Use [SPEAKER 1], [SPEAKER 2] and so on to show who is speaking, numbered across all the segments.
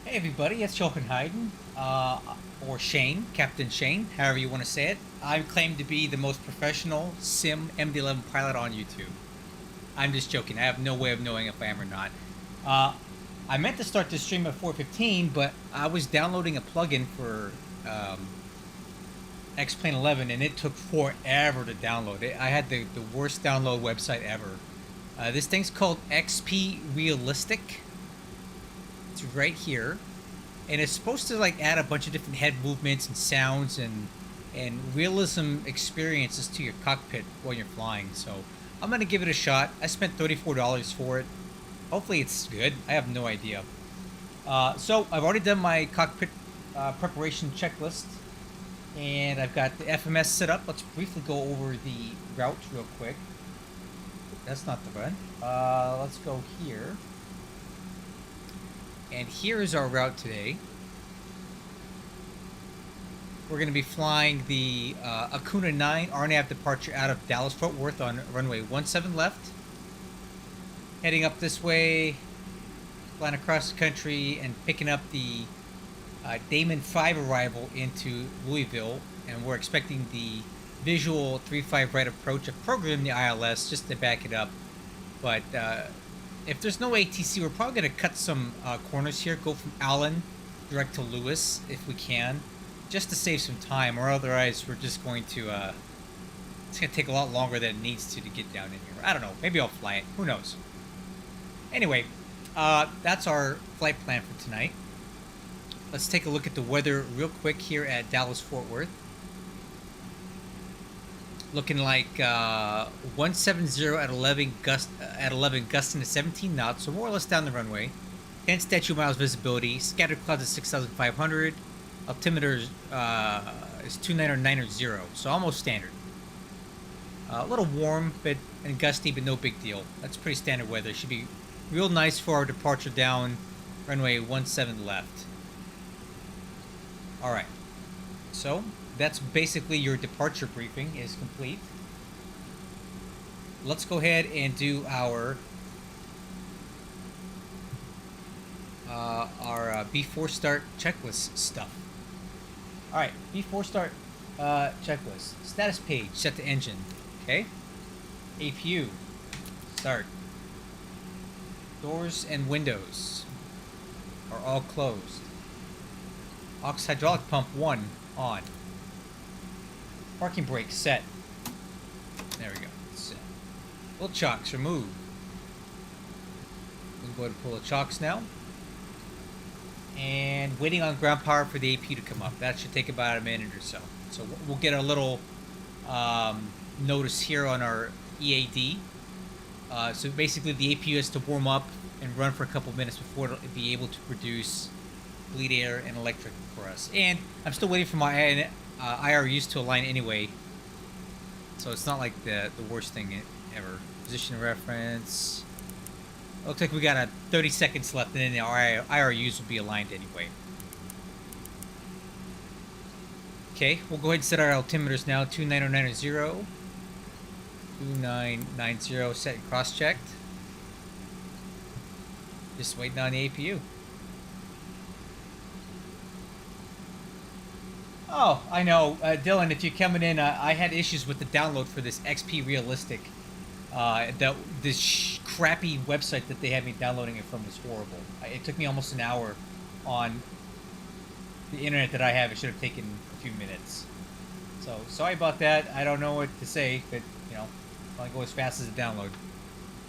[SPEAKER 1] Hey everybody, it's Jochen Hayden, or Shane, Captain Shane, however you want to say it. I claim to be the most professional sim MD-11 pilot on YouTube. I'm just joking. I have no way of knowing if I am or not. Uh, I meant to start this stream at 4:15, but I was downloading a plugin for XPLANE11, and it took forever to download it. I had the worst download website ever. This thing's called XPRealistic. It's right here, and it's supposed to like add a bunch of different head movements and sounds and realism experiences to your cockpit while you're flying. So I'm gonna give it a shot. I spent $34 for it. Hopefully it's good. I have no idea. So I've already done my cockpit preparation checklist, and I've got the FMS set up. Let's briefly go over the route real quick. That's not the run. Let's go here. And here is our route today. We're going to be flying the Acuna 9 RNAV departure out of Dallas-Fort Worth on runway 17 left. Heading up this way, flying across the country, and picking up the Damon 5 arrival into Louisville. And we're expecting the visual 3-5 right approach. I've programmed the ILS just to back it up. But if there's no ATC, we're probably going to cut some corners here, go from Allen direct to Lewis if we can, just to save some time, or otherwise we're just going to, it's going to take a lot longer than it needs to get down in here. I don't know, maybe I'll fly it, who knows. Anyway, that's our flight plan for tonight. Let's take a look at the weather real quick here at Dallas-Fort Worth. Looking like 170 at 11 gusting to 17 knots, so more or less down the runway. 10 statute miles visibility, scattered clouds at 6,500. Altimeter is 290, so almost standard. A little warm and gusty, but no big deal. That's pretty standard weather. Should be real nice for our departure down runway 17 left. All right, so that's basically your departure briefing is complete. Let's go ahead and do our before start checklist stuff. All right, before start checklist. Status page, set the engine. Okay. APU, start. Doors and windows are all closed. Aux hydraulic pump 1 on. Parking brake set. There we go. Set. Pull chocks removed. We can go ahead and pull the chocks now. And waiting on ground power for the APU to come up. That should take about a minute or so. So we'll get a little notice here on our EAD. So basically the APU has to warm up and run for a couple minutes before it'll be able to produce bleed air and electric for us. And I'm still waiting for my IRUs to align anyway, so it's not like the worst thing ever. Position reference. Looks like we got 30 seconds left, and then our IRUs will be aligned anyway. Okay, we'll go ahead and set our altimeters now. 29090, 2990, set and cross-checked. Just waiting on the APU. Oh, I know. Dylan, if you're coming in, I had issues with the download for this XPRealistic. This crappy website that they had me downloading it from was horrible. It took me almost an hour on the internet that I have. It should have taken a few minutes. So, sorry about that. I don't know what to say, but, you know, I'll go as fast as the download.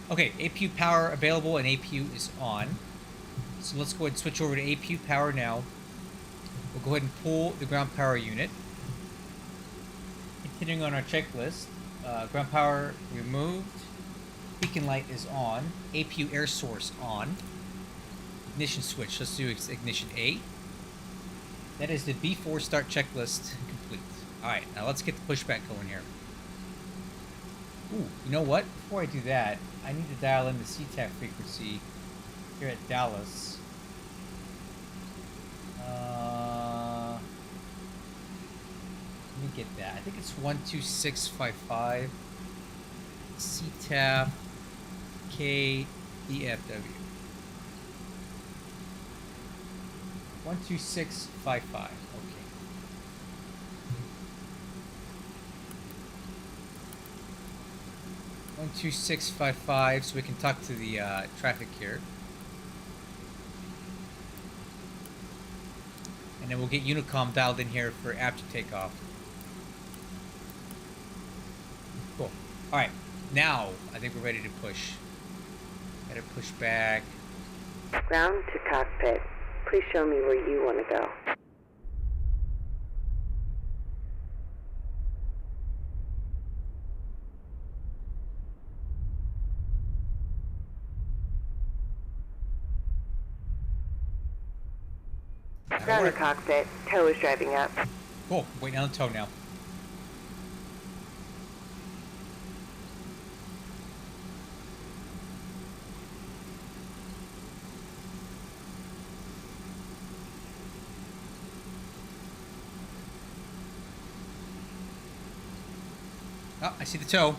[SPEAKER 1] Okay, APU power available and APU is on. So let's go ahead and switch over to APU power now. We'll go ahead and pull the ground power unit. Continuing on our checklist, ground power removed, beacon light is on, APU air source on, ignition switch, let's do ignition A. That is the before start checklist complete. Alright, now let's get the pushback going here. Ooh, you know what? Before I do that, I need to dial in the CTAF frequency here at Dallas. Let me get that. I think it's 12655. CTAF KEFW. 12655. Okay. 12655. So we can talk to the traffic here. And then we'll get Unicom dialed in here for after takeoff. Cool. Alright. Now, I think we're ready to push. Gotta push back.
[SPEAKER 2] Ground to cockpit. Please show me where you want to go. Ground to cockpit. Tow is driving up.
[SPEAKER 1] Cool. Waiting on the tow now. Oh, I see the tow.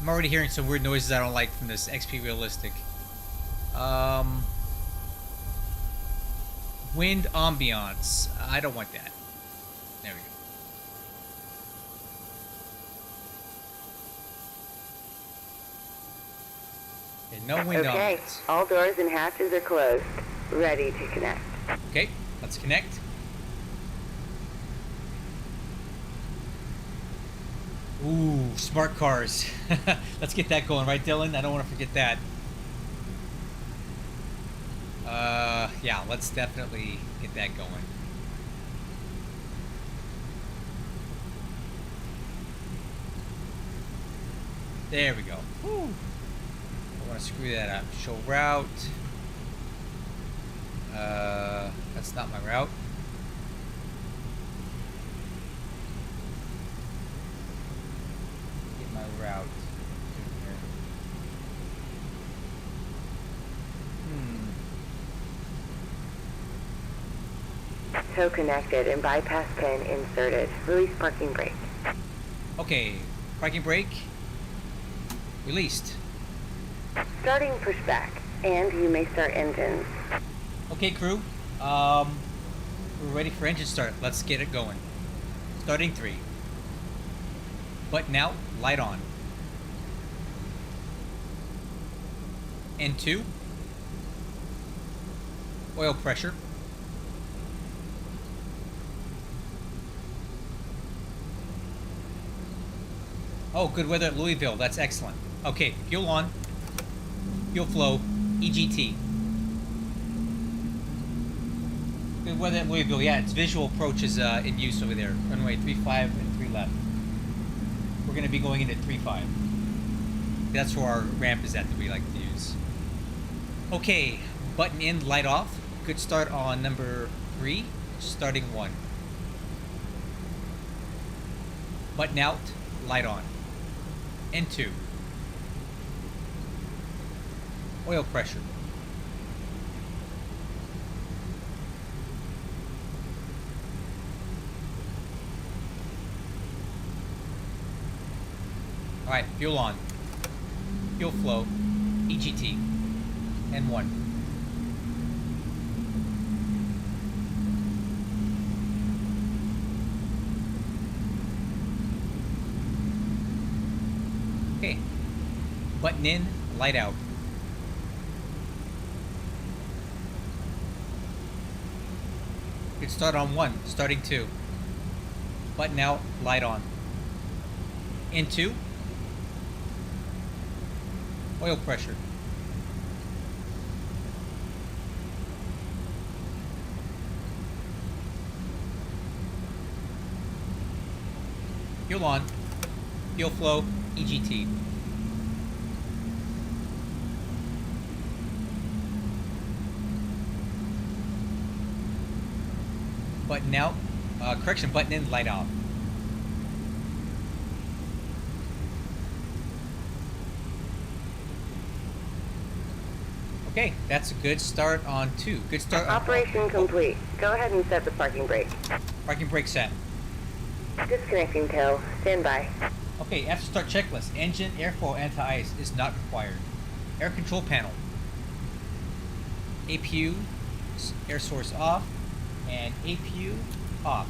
[SPEAKER 1] I'm already hearing some weird noises I don't like from this XPRealistic. Wind ambiance. I don't want that. There we go. Okay, no wind
[SPEAKER 2] Okay,
[SPEAKER 1] ambiance.
[SPEAKER 2] all doors and hatches are closed. Ready to connect.
[SPEAKER 1] Okay, let's connect. Ooh, smart cars. Let's get that going, right, Dylan? I don't want to forget that. Yeah, let's definitely get that going. There we go. Woo. I want to screw that up. Show route. That's not my route. Get my route in here.
[SPEAKER 2] Tow connected and bypass pin inserted. Release parking brake.
[SPEAKER 1] Okay, parking brake. Released.
[SPEAKER 2] Starting pushback, and you may start engines.
[SPEAKER 1] Okay, crew. We're ready for engine start. Let's get it going. Starting 3. Button out, light on. N2. Oil pressure. Oh, good weather at Louisville. That's excellent. Okay, fuel on. Fuel flow. EGT. Good weather at Louisville. Yeah, its visual approach is in use over there. Runway 35 and 3 left. We're going to be going into 35. That's where our ramp is at that we like to use. Okay, button in, light off. Good start on number 3, starting 1. Button out, light on. N2. Oil pressure. Alright, fuel on. Fuel flow. EGT. N1. Okay. Button in, light out. Good start on 1, starting 2. Button out, light on. N2. Oil pressure. Fuel on. Fuel flow. EGT. Button out. Correction, button in, light off. Okay, that's a good start on 2. Good start on...
[SPEAKER 2] Operation complete. Go ahead and set the parking brake.
[SPEAKER 1] Parking brake set.
[SPEAKER 2] Disconnecting tow. Stand by.
[SPEAKER 1] Okay, after start checklist. Engine, airflow, anti-ice is not required. Air control panel. APU, air source off, and APU off.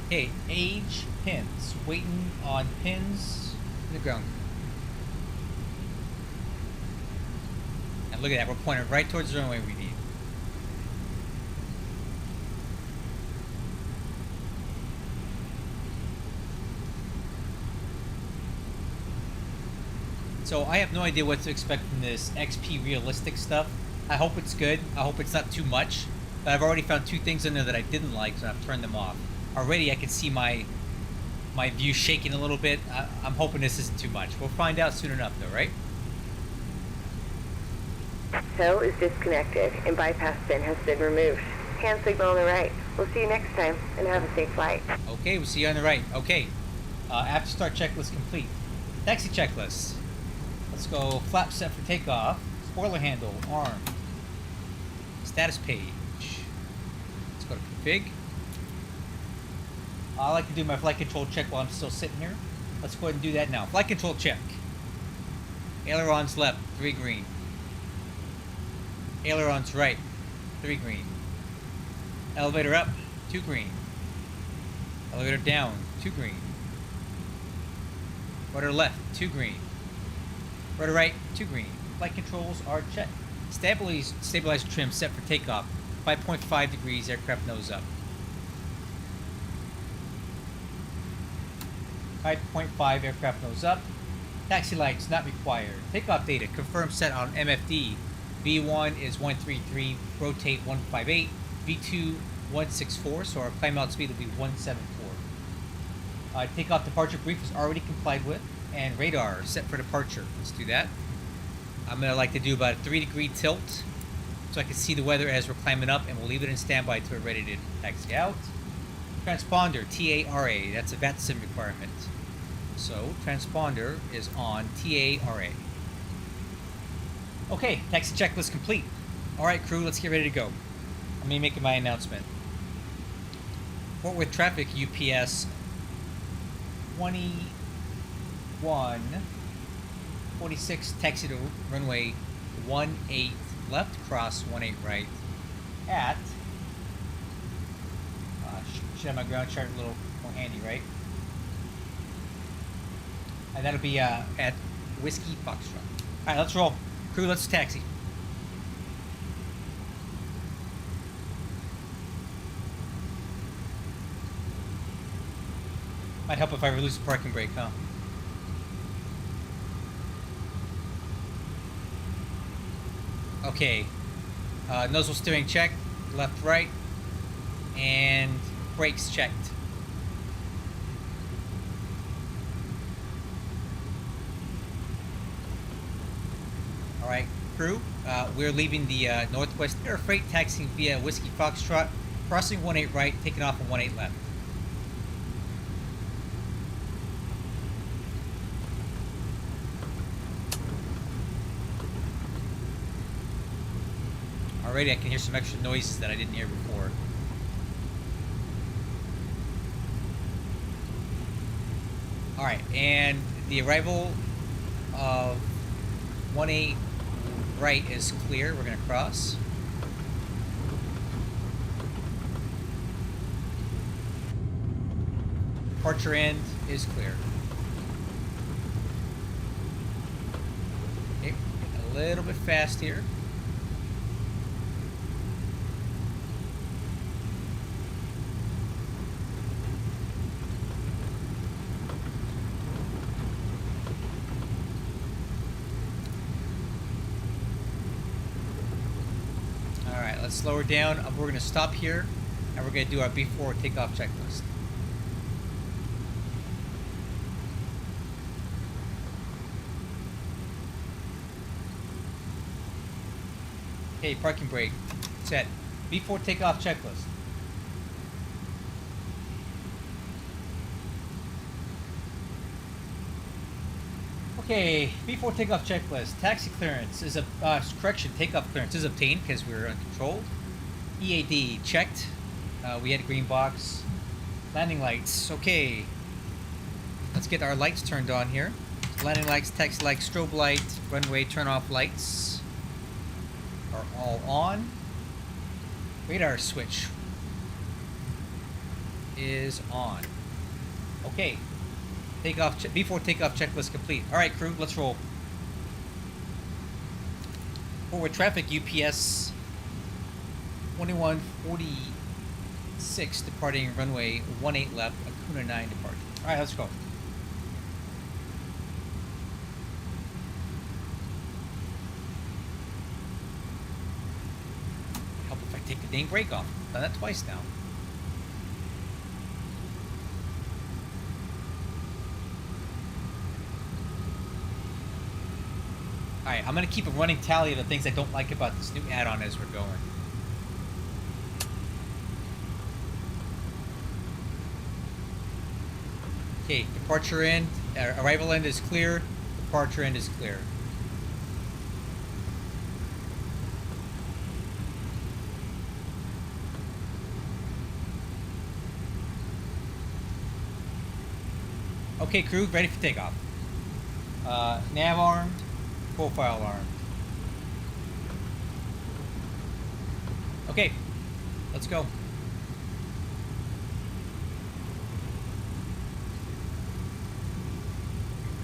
[SPEAKER 1] Okay, age pins. Waiting on pins in the ground. And look at that, we're pointing right towards the runway we need. So I have no idea what to expect from this XPRealistic stuff. I hope it's good. I hope it's not too much. But I've already found 2 things in there that I didn't like, so I've turned them off. Already I can see my view shaking a little bit. I'm hoping this isn't too much. We'll find out soon enough though, right?
[SPEAKER 2] Cell is disconnected and bypass pin has been removed. Hand signal on the right. We'll see you next time and have a safe flight.
[SPEAKER 1] Okay, we'll see you on the right. Okay. After start checklist complete. Taxi checklist. Let's go. Flap set for takeoff. Spoiler handle armed. Status page. Let's go to config. I like to do my flight control check while I'm still sitting here. Let's go ahead and do that now. Flight control check. Ailerons left, 3 green. Ailerons right, 3 green. Elevator up, 2 green. Elevator down, 2 green. Rudder left, 2 green. Rudder right, 2 green. Flight controls are checked. Stabilizer trim set for takeoff. 5.5 degrees, aircraft nose up. 5.5 aircraft nose up. Taxi lights not required. Takeoff data confirmed set on MFD. V1 is 133, rotate 158. V2 164, so our climb out speed will be 174. Takeoff departure brief is already complied with, and radar set for departure. Let's do that. I'm gonna like to do about a 3-degree tilt, so I can see the weather as we're climbing up, and we'll leave it in standby until we're ready to taxi out. Transponder TARA, that's a VATSIM requirement. So transponder is on TARA. Okay, taxi checklist complete. All right, crew, let's get ready to go. I'm making my announcement. Fort Worth traffic UPS 2146 taxi to runway 18 left, cross 18 right at should have my ground chart a little more handy, right? And that'll be at Whiskey Foxtrot. All right, let's roll. Crew, let's taxi. Might help if I release the parking brake, huh? Okay. Nozzle steering checked. Left, right. And brakes checked. Alright, crew. We're leaving the Northwest Air Freight, taxiing via Whiskey Foxtrot, crossing 18 right, taking off on 18 left. Already I can hear some extra noises that I didn't hear before. Alright, and the arrival of 18 right is clear. We're going to cross. Departure end is clear. Okay, getting a little bit fast here. Let's slow her down. We're going to stop here, and we're going to do our before takeoff checklist. Okay, parking brake set. Before takeoff checklist. Okay, before takeoff checklist. Taxi clearance is takeoff clearance is obtained because we were uncontrolled. EAD checked. We had a green box. Landing lights, okay. Let's get our lights turned on here. Landing lights, text lights, strobe light, runway turn off lights are all on. Radar switch is on. Okay. Takeoff before takeoff checklist complete. All right, crew, let's roll. Forward traffic UPS 2146 departing runway 18 left, Akuna 9 departure. All right, let's go. Help if I take the dang brake off. I've done that twice now. Alright, I'm going to keep a running tally of the things I don't like about this new add-on as we're going. Okay, departure end, arrival end is clear, departure end is clear. Okay, crew, ready for takeoff. Nav armed. Profile armed. Okay, let's go.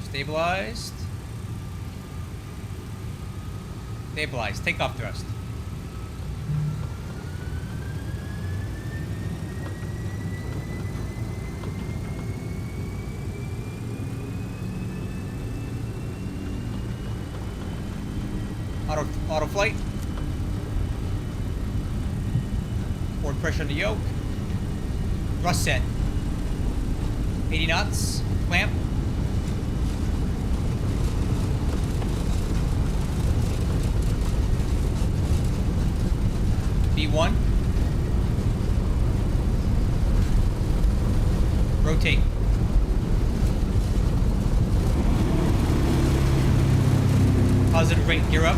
[SPEAKER 1] Stabilized. Stabilized. Takeoff thrust. Auto flight. Forward pressure on the yoke. Thrust set. 80 knots. Clamp. B1. Rotate. Positive rate, gear up.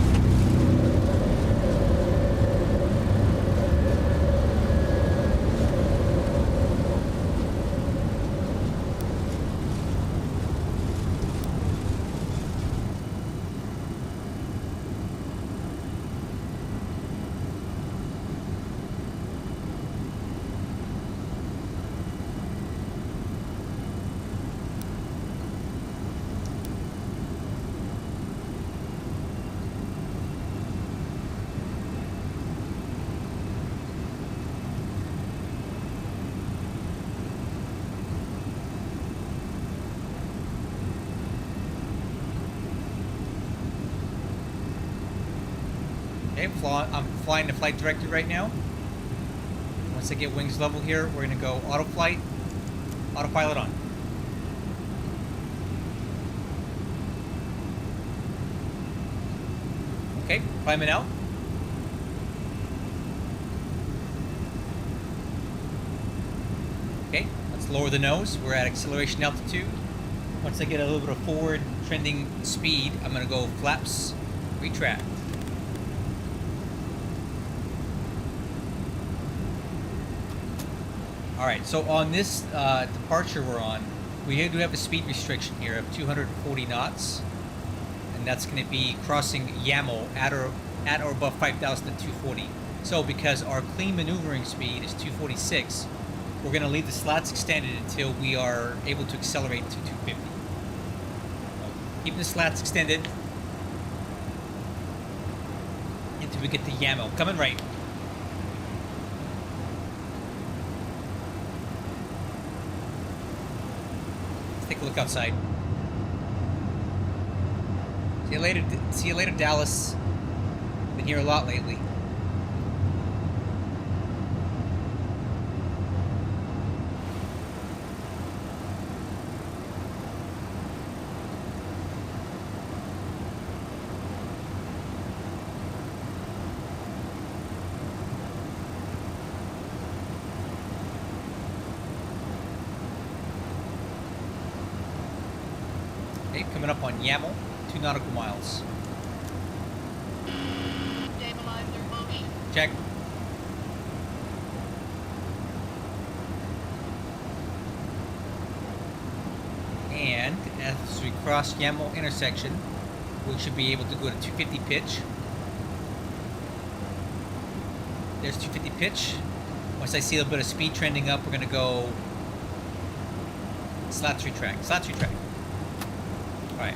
[SPEAKER 1] Okay, I'm flying the flight director right now. Once I get wings level here, we're gonna go auto flight, autopilot on. Okay, climbing out. Okay, let's lower the nose. We're at acceleration altitude. Once I get a little bit of forward trending speed, I'm gonna go flaps, retract. Alright, so on this departure we're on, we do have a speed restriction here of 240 knots. And that's going to be crossing YAML at or above 5,000 at 240. So because our clean maneuvering speed is 246, we're going to leave the slats extended until we are able to accelerate to 250. So keep the slats extended until we get to YAML. Coming right. Take a look outside. See you later, Dallas. Been here a lot lately. Okay, coming up on YAML, 2 nautical miles.
[SPEAKER 3] Stabilizer motion.
[SPEAKER 1] Check. as we cross Yaml intersection, we should be able to go to 250 pitch. There's 250 pitch. Once I see a bit of speed trending up, we're going to go slats retract. Alright.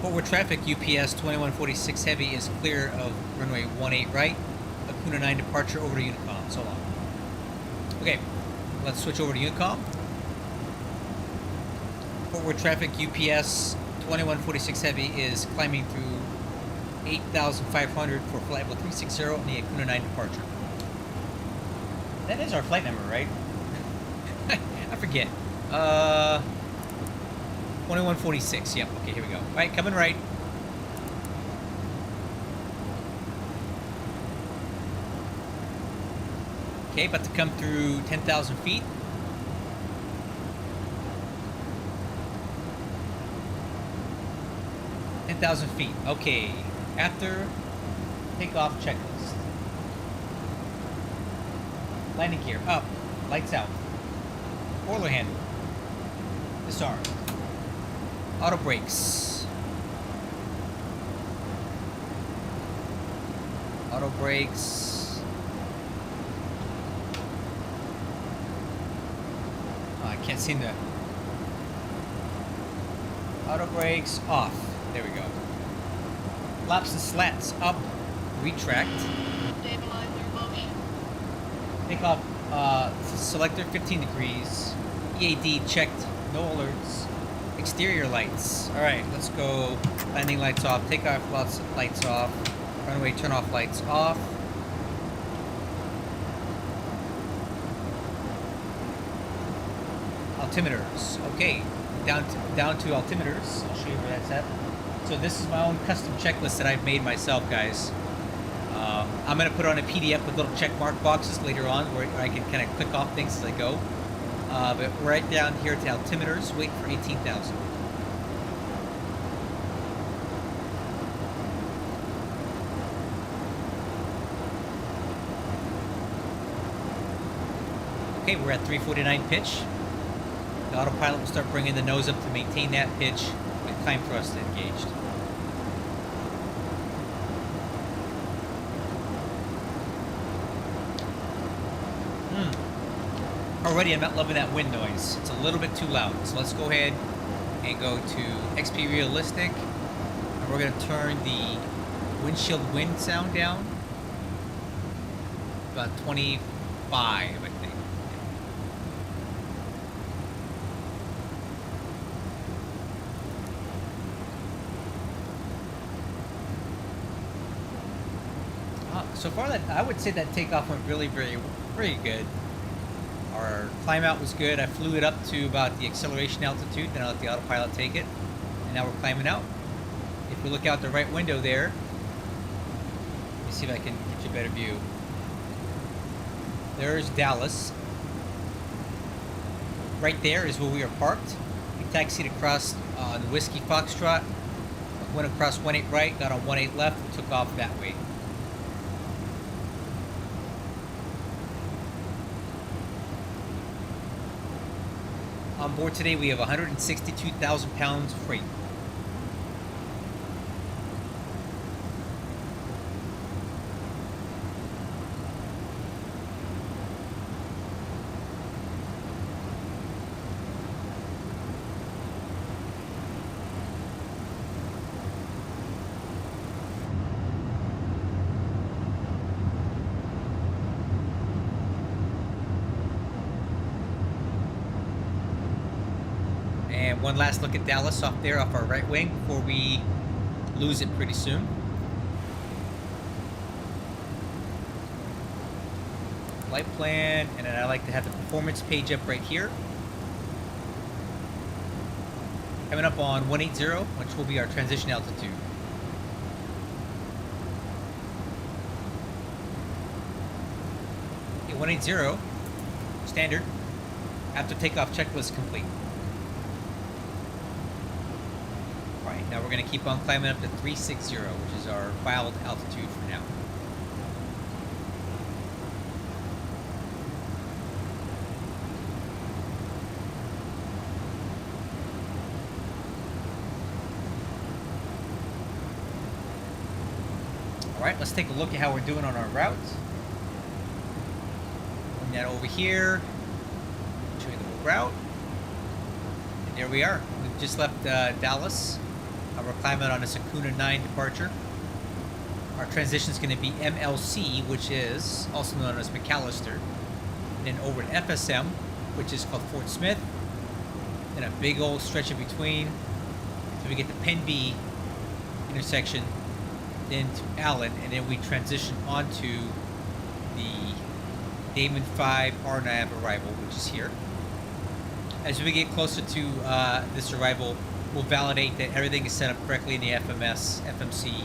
[SPEAKER 1] Forward traffic, UPS 2146 heavy is clear of runway 18 right. Akuna 9 departure over to Unicom. So long. Okay, let's switch over to Unicom. Forward traffic, UPS 2146 heavy is climbing through 8,500 for flight level 360 on the Akuna 9 departure. That is our flight number, right? I forget. 2146. Yep. Okay, here we go. All right, coming right. Okay, about to come through 10,000 feet. Okay, after takeoff checklist. Landing gear up, lights out. Spoiler handle. Disarm. Auto brakes. Auto brakes. Oh, I can't seem to. Auto brakes off. There we go. Flaps and slats up. Retract.
[SPEAKER 3] Stabilizer motion.
[SPEAKER 1] Take off selector 15 degrees. EAD checked. No alerts. Exterior lights. Alright, let's go. Landing lights off. Takeoff lights off. Runway turn off lights off. Altimeters. Okay. Down to altimeters. I'll show you where that's at. So this is my own custom checklist that I've made myself, guys. I'm going to put on a PDF with little check mark boxes later on where I can kind of click off things as I go. But right down here to altimeters, wait for 18,000. Okay, we're at 349 pitch. The autopilot will start bringing the nose up to maintain that pitch with climb thrust engaged. Already I'm not loving that wind noise. It's a little bit too loud. So let's go ahead and go to XPRealistic. And we're going to turn the windshield wind sound down. About 25, I think. So far, that I would say that takeoff went really, very good. Our climb out was good. I flew it up to about the acceleration altitude, then I let the autopilot take it, and now we're climbing out. If we look out the right window there, let me see if I can get you a better view. There's Dallas. Right there is where we are parked. We taxied across the Whiskey Foxtrot, went across 18 right, got on 18 left, and took off that way. On board today, we have 162,000 pounds of freight. And one last look at Dallas off there, off our right wing, before we lose it pretty soon. Flight plan, and then I like to have the performance page up right here. Coming up on 180, which will be our transition altitude. Okay, 180, standard, after takeoff checklist complete. Alright, now we're going to keep on climbing up to 360, which is our filed altitude for now. Alright, let's take a look at how we're doing on our route. Bring that over here. Show you the whole route. And there we are. We've just left Dallas. We're climbing on a Sakuna 9 departure. Our transition is going to be MLC, which is also known as McAllister. And then over to FSM, which is called Fort Smith. Then a big old stretch in between. So we get the Penn B intersection, then to Allen, and then we transition onto the Damon 5 RNAV arrival, which is here. As we get closer to this arrival, we'll validate that everything is set up correctly in the FMC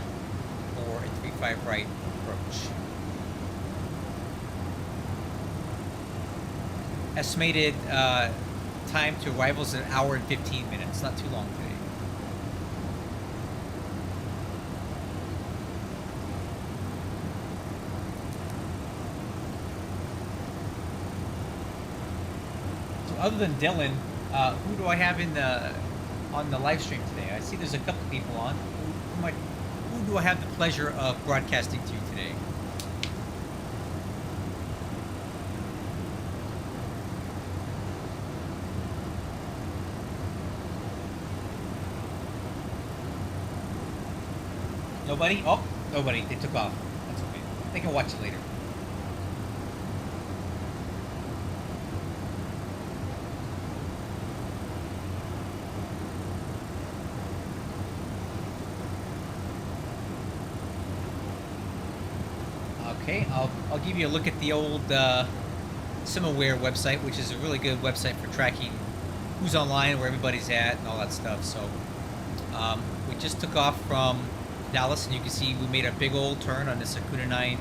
[SPEAKER 1] for a 35 right approach. Estimated time to arrival is 1 hour and 15 minutes, not too long today. Other than Dylan, who do I have in on the live stream today? I see there's a couple people on. Who do I have the pleasure of broadcasting to today? Nobody? Oh, nobody. They took off. That's okay. They can watch it later. Okay, I'll give you a look at the old Simaware website, which is a really good website for tracking who's online, where everybody's at, and all that stuff. So we just took off from Dallas, and you can see we made a big old turn on this Sakuna 9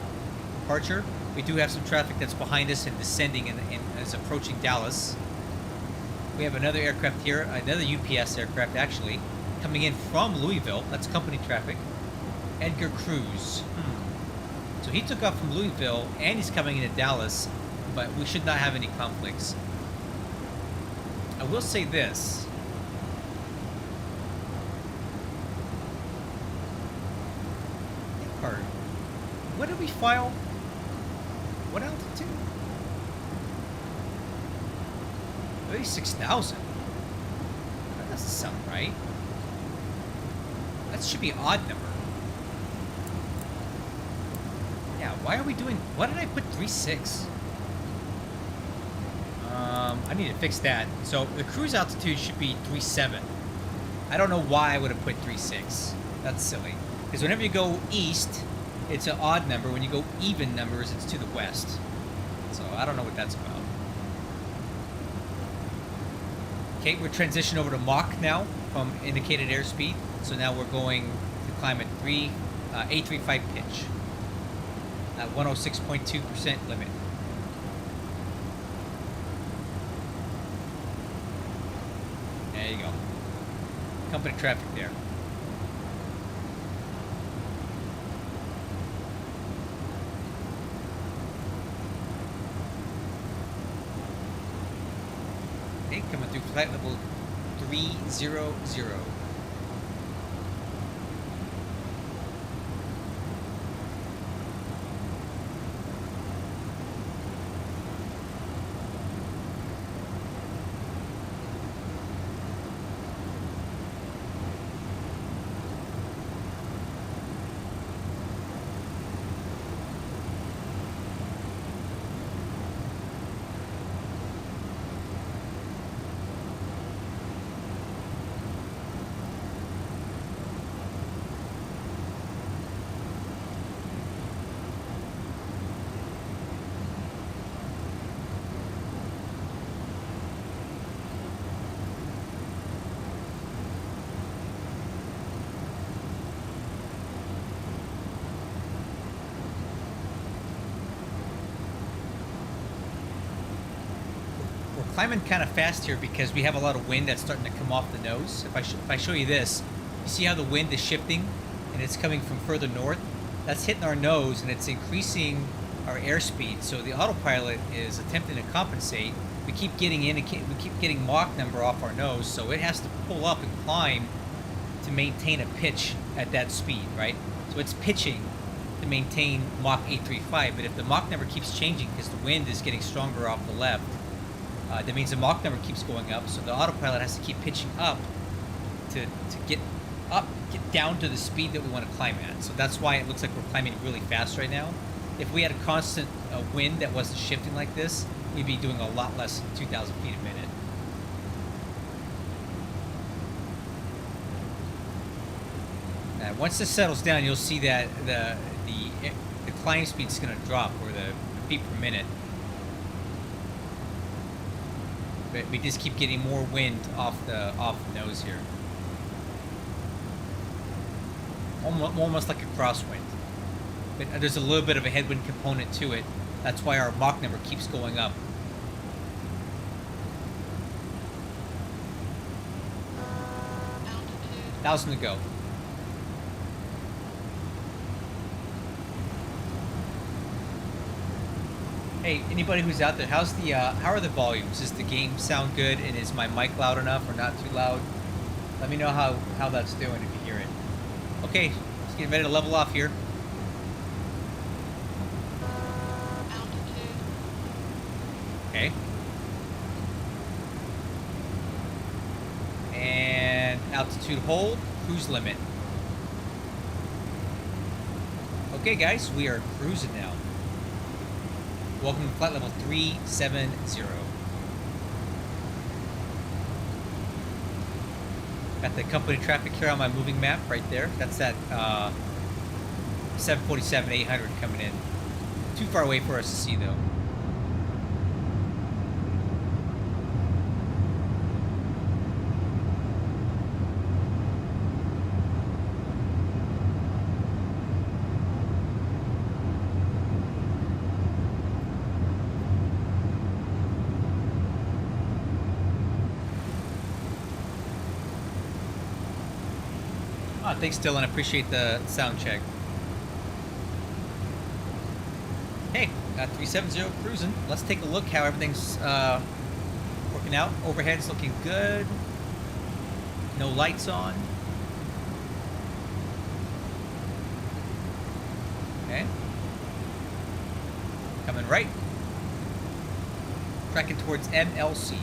[SPEAKER 1] departure. We do have some traffic that's behind us and descending and is approaching Dallas. We have another aircraft here, another UPS aircraft actually, coming in from Louisville. That's company traffic. Edgar Cruz. So he took off from Louisville, and he's coming into Dallas, but we should not have any conflicts. I will say this. Card. What did we file? What altitude? 36,000. That doesn't sound right. That should be an odd number. Yeah, why are we doing... Why did I put 3.6? I need to fix that. So the cruise altitude should be 3.7. I don't know why I would have put 3.6. That's silly. Because whenever you go east, it's an odd number. When you go even numbers, it's to the west. So I don't know what that's about. Okay, we're transitioning over to Mach now from indicated airspeed. So now we're going to climb at 835 pitch. At 106.2% limit. There you go. Company traffic there. Okay, coming through flight level 300. Climbing kind of fast here because we have a lot of wind that's starting to come off the nose. If I show you this, you see how the wind is shifting and it's coming from further north? That's hitting our nose and it's increasing our airspeed. So the autopilot is attempting to compensate. We keep getting we keep getting Mach number off our nose, so it has to pull up and climb to maintain a pitch at that speed, right? So it's pitching to maintain Mach 835. But if the Mach number keeps changing because the wind is getting stronger off the left, that means the Mach number keeps going up. So the autopilot has to keep pitching up to get down to the speed that we want to climb at. So that's why it looks like we're climbing really fast right now. If we had a constant wind that wasn't shifting like this, we'd be doing a lot less than 2,000 feet a minute. Now, once this settles down, you'll see that the climb speed is going to drop, or the feet per minute. But we just keep getting more wind off the nose here. Almost like a crosswind. But there's a little bit of a headwind component to it. That's why our Mach number keeps going up.
[SPEAKER 3] Altitude.
[SPEAKER 1] 1,000 to go. Hey, anybody who's out there, how are the volumes? Does the game sound good, and is my mic loud enough or not too loud? Let me know how that's doing if you hear it. Okay, let's get ready to level off here.
[SPEAKER 3] Altitude.
[SPEAKER 1] Okay. And altitude hold, cruise limit. Okay, guys, we are cruising now. Welcome to flight level 370. Got the company traffic here on my moving map right there. That's that 747-800 coming in. Too far away for us to see, though. Thanks, Dylan. I appreciate the sound check. Hey, 370 cruising. Let's take a look how everything's working out. Overhead's looking good. No lights on. Okay. Coming right. Tracking towards MLC.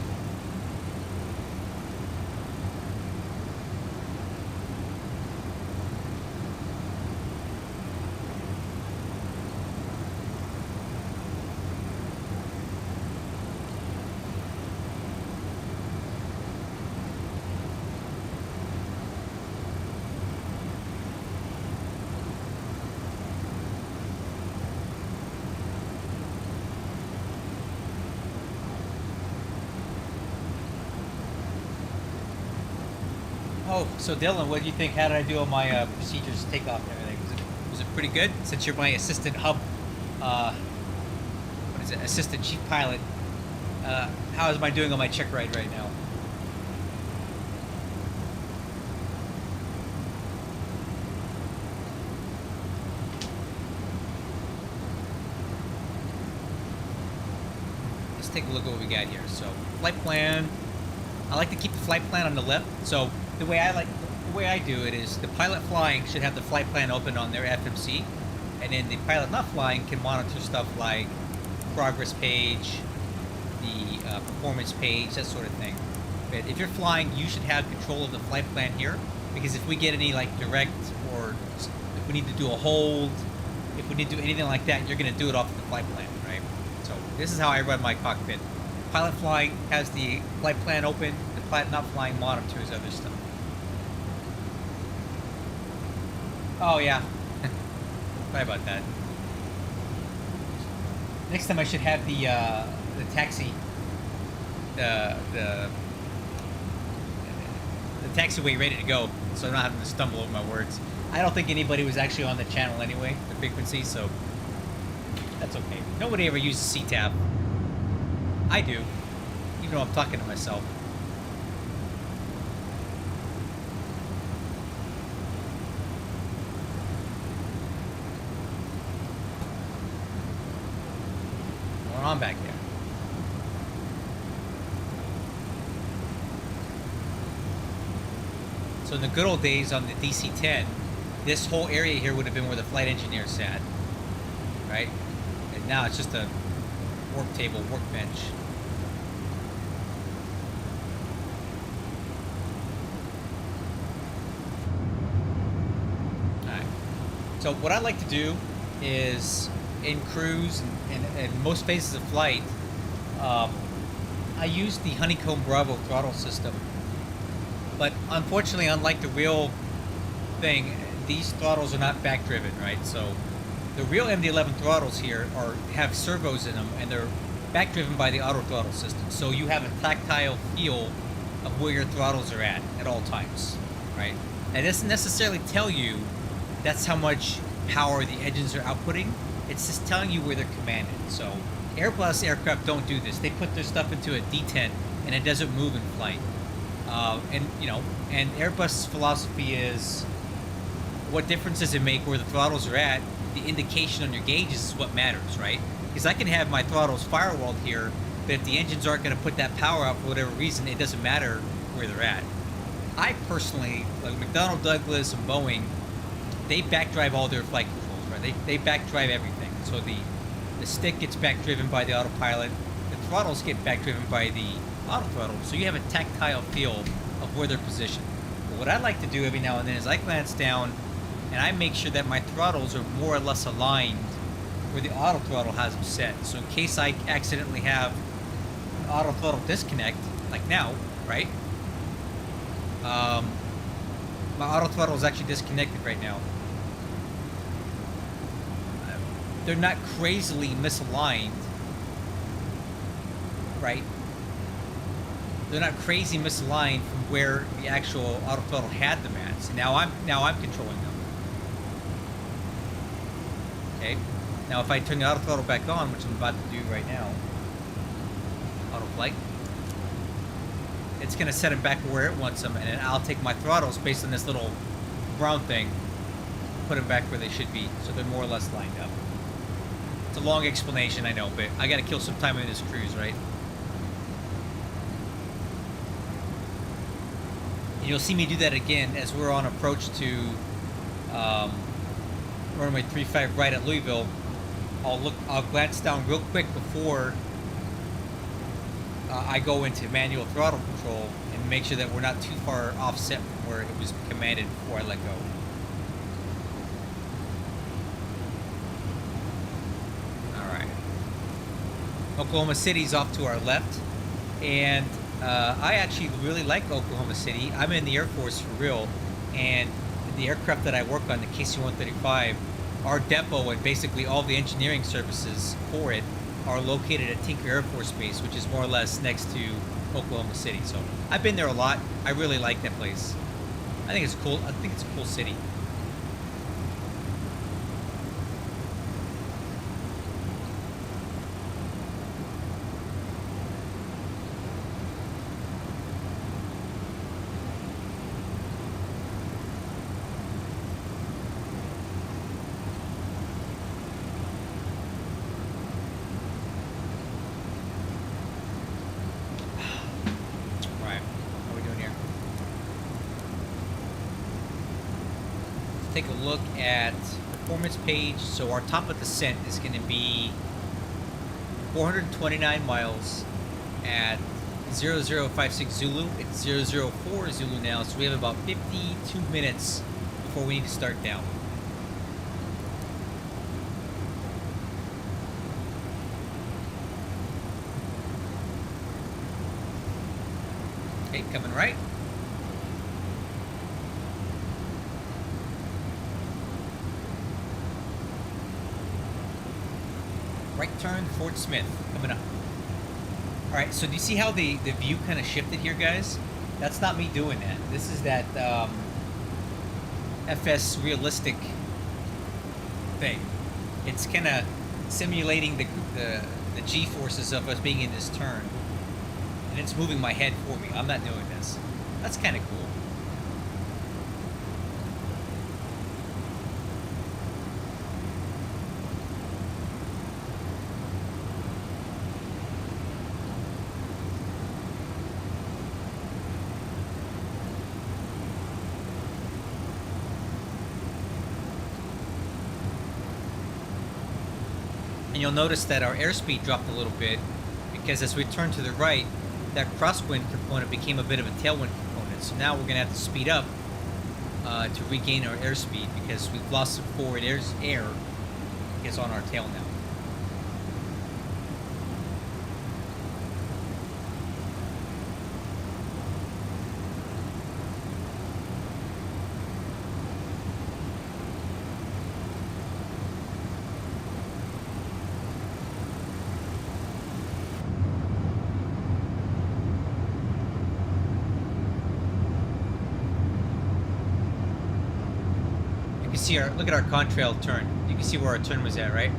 [SPEAKER 1] Oh, so Dylan, what do you think? How did I do on my procedures, takeoff and everything? Was it pretty good? Since you're my assistant hub, what is it? Assistant chief pilot. How is my doing on my check ride right now? Let's take a look at what we got here. So, flight plan. I like to keep the flight plan on the left. So the way I do it is the pilot flying should have the flight plan open on their FMC, and then the pilot not flying can monitor stuff like progress page, the performance page, that sort of thing. But if you're flying, you should have control of the flight plan here, because if we get any like direct, or if we need to do a hold, if we need to do anything like that, you're going to do it off of the flight plan, right? So this is how I run my cockpit. Pilot flying has the flight plan open, the pilot not flying monitors other stuff. Oh yeah, sorry about that. Next time I should have the taxi, the taxiway ready to go, so I'm not having to stumble over my words. I don't think anybody was actually on the channel anyway, the frequency, so that's okay. Nobody ever uses CTAP. I do, even though I'm talking to myself. What's going on back there? So in the good old days on the DC-10, this whole area here would have been where the flight engineer sat, right? And now it's just a work table, workbench. Alright. So what I like to do is in cruise and most phases of flight, I use the Honeycomb Bravo throttle system. But unfortunately, unlike the real thing, these throttles are not back driven, right? So the real MD-11 throttles here have servos in them, and they're back driven by the auto throttle system. So you have a tactile feel of where your throttles are at all times, right? That doesn't necessarily tell you that's how much power the engines are outputting. It's just telling you where they're commanded. So Airbus aircraft don't do this. They put their stuff into a detent and it doesn't move in flight. And Airbus philosophy is, what difference does it make where the throttles are at? The indication on your gauges is what matters, right? Because I can have my throttles firewalled here, but if the engines aren't going to put that power out for whatever reason, it doesn't matter where they're at. I personally, like McDonnell Douglas and Boeing, they backdrive all their flight controls, right? They backdrive everything. So the stick gets backdriven by the autopilot, the throttles get backdriven by the auto throttle, so you have a tactile feel of where they're positioned. But what I like to do every now and then is I glance down and I make sure that my throttles are more or less aligned where the auto throttle has them set. So in case I accidentally have an auto throttle disconnect, like now, right? My auto throttle is actually disconnected right now. They're not crazily misaligned, right? They're not crazy misaligned from where the actual auto throttle had them at. So now I'm controlling them. Okay. Now if I turn the auto throttle back on, which I'm about to do right now, auto flight, it's gonna set them back where it wants them, and then I'll take my throttles based on this little brown thing, put them back where they should be, so they're more or less lined up. It's a long explanation, I know, but I gotta kill some time in this cruise, right? And you'll see me do that again as we're on approach to runway 35 right at Louisville. I'll glance down real quick before I go into manual throttle control and make sure that we're not too far offset from where it was commanded before I let go. Alright. Oklahoma City's off to our left, and I actually really like Oklahoma City. I'm in the Air Force for real, and the aircraft that I work on, the KC-135, our depot and basically all the engineering services for it are located at Tinker Air Force Base, which is more or less next to Oklahoma City. So I've been there a lot. I really like that place. I think it's cool. I think it's a cool city. Take a look at performance page. So our top of descent is going to be 429 miles at 0056 Zulu. It's 004 Zulu now, so we have about 52 minutes before we need to start down. Okay, coming right. Right turn, Fort Smith, coming up. Alright, so do you see how the view kind of shifted here, guys? That's not me doing that. This is that XPRealistic thing. It's kind of simulating the G-forces of us being in this turn. And it's moving my head for me. I'm not doing this. That's kind of cool. And you'll notice that our airspeed dropped a little bit because as we turn to the right, that crosswind component became a bit of a tailwind component. So now we're going to have to speed up to regain our airspeed because we've lost some forward air is on our tail now. See look at our contrail turn. You can see where our turn was at, right?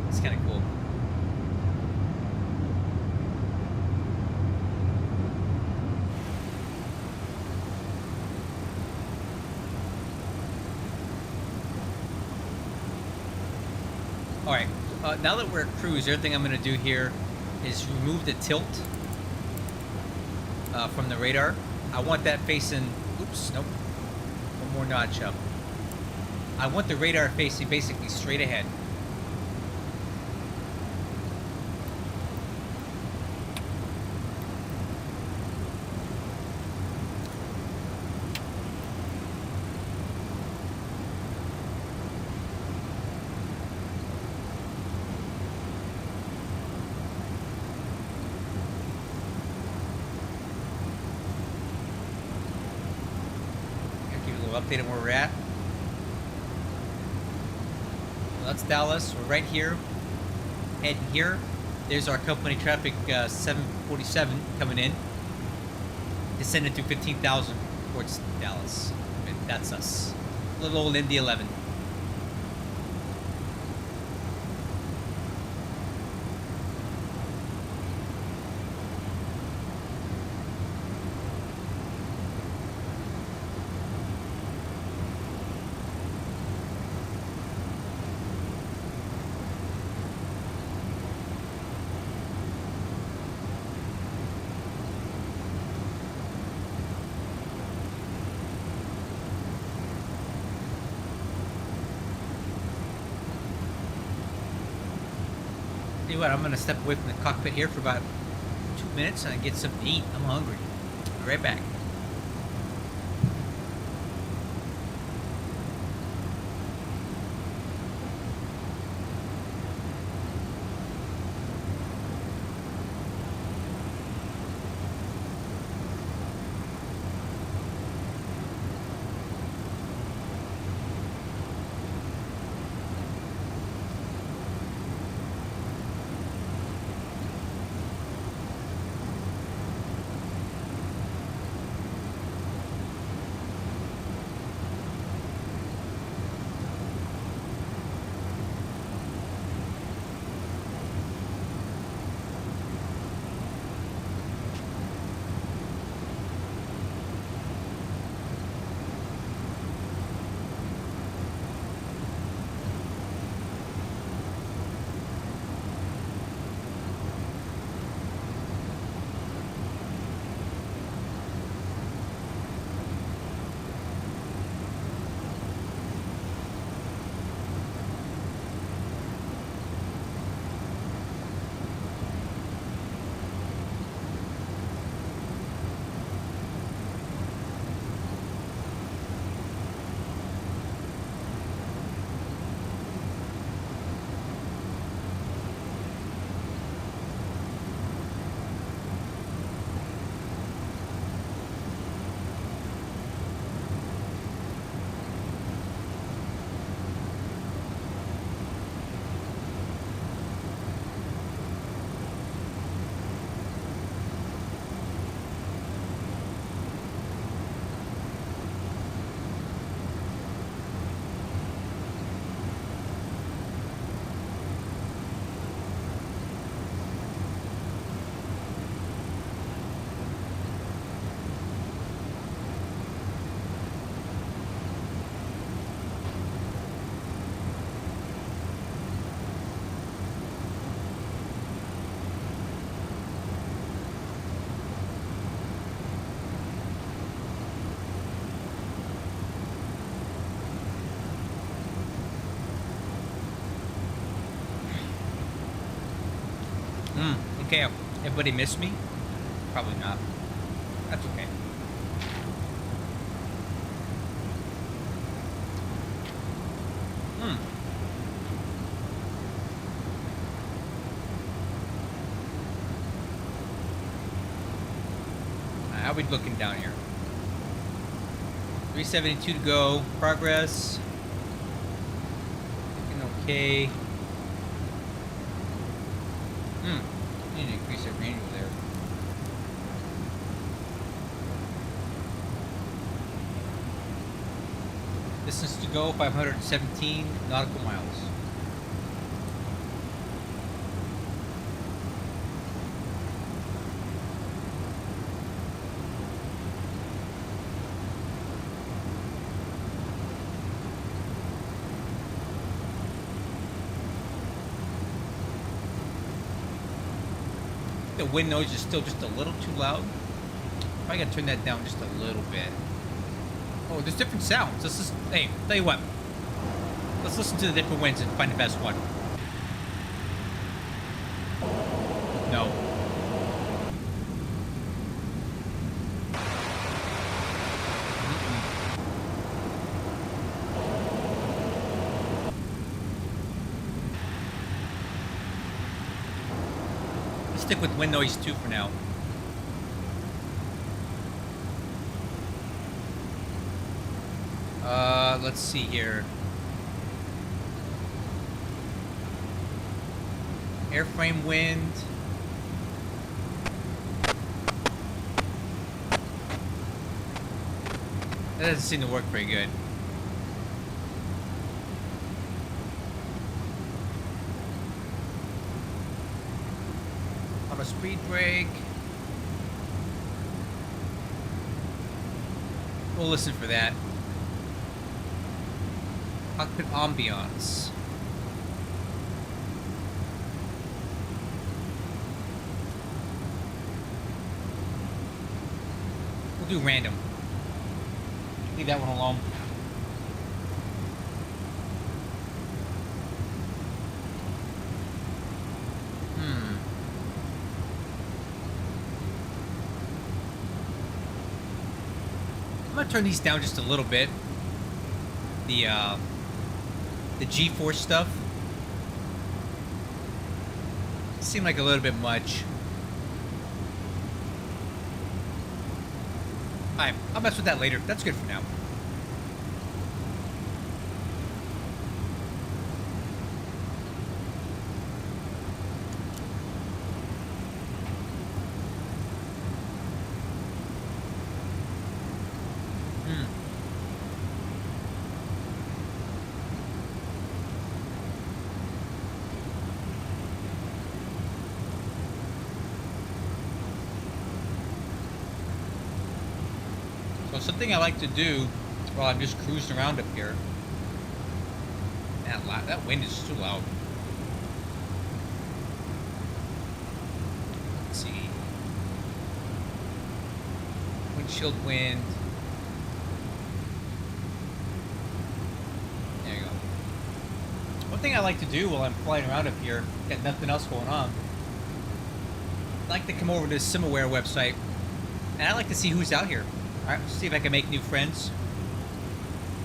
[SPEAKER 1] It's kind of cool. All right. Now that we're at cruise, the other thing I'm going to do here is remove the tilt from the radar. I want that facing. Oops. Nope. More notch up. I want the radar facing basically straight ahead. Update on where we're at. Well, that's Dallas. We're right here. Heading here. There's our company traffic 747 coming in. Descending through 15,000 towards Dallas. And that's us. Little old MD-11. Tell you what, I'm gonna step away from the cockpit here for about 2 minutes and get something to eat. I'm hungry. Be right back. Okay. Everybody missed me? Probably not. That's okay. How are we looking down here? 372 to go. Progress. Looking okay. Need to increase that range over there. Distance to go 517 nautical miles. The wind noise is still just a little too loud. I gotta turn that down just a little bit. Oh, there's different sounds. This is, hey, tell you what. Let's listen to the different winds and find the best one. No. Let's stick with wind noise 2 for now. Let's see here. Airframe wind. That doesn't seem to work very good. Auto speed brake. We'll listen for that. Cockpit ambiance. We'll do random. Leave that one alone. I'm gonna turn these down just a little bit. The G-force stuff seemed like a little bit much. Alright, I'll mess with that later. That's good for now. So something I like to do while I'm just cruising around up here. That wind is too loud. Let's see. Windshield wind. There you go. One thing I like to do while I'm flying around up here, got nothing else going on, I like to come over to the SimAware website, and I like to see who's out here. Alright, let's see if I can make new friends.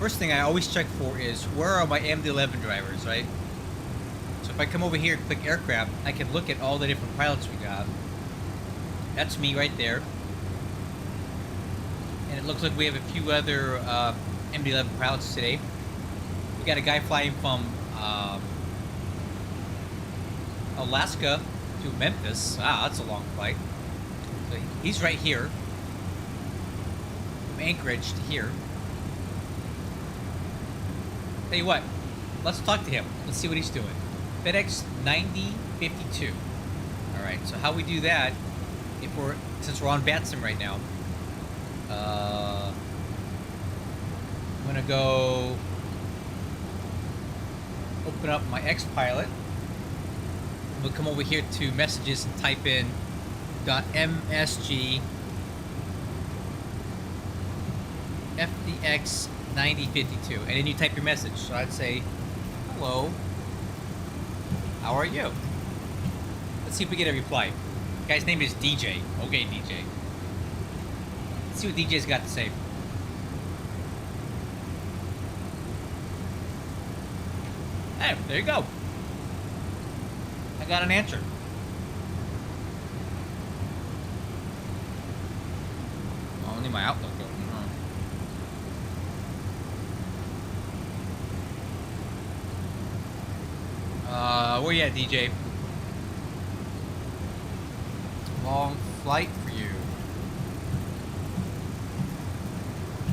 [SPEAKER 1] First thing I always check for is, where are my MD-11 drivers, right? So if I come over here and click aircraft, I can look at all the different pilots we got. That's me right there. And it looks like we have a few other MD-11 pilots today. We got a guy flying from Alaska to Memphis. Ah, that's a long flight. So he's right here. From Anchorage to here. Tell you what, let's talk to him. Let's see what he's doing. FedEx 9052. Alright, so how we do that, since we're on Batsim right now, I'm gonna go open up my XPilot. We'll come over here to messages and type in .msg FDX 9052, and then you type your message. So I'd say, hello, how are you? Let's see if we get a reply. The guy's name is DJ. Okay, DJ. Let's see what DJ's got to say. Hey, there you go. I got an answer. Only my Outlook open, huh? Where you at, DJ? Long flight for you.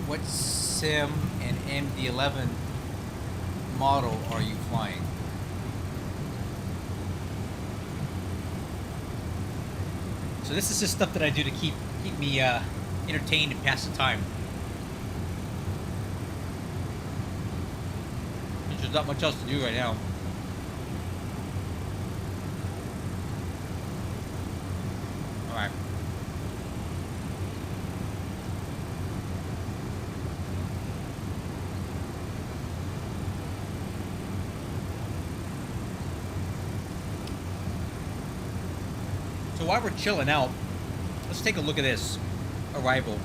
[SPEAKER 1] What sim and MD-11 model are you flying? So this is just stuff that I do to keep me entertained and pass the time. There's not much else to do right now. Alright. So while we're chilling out, let's take a look at this arrival.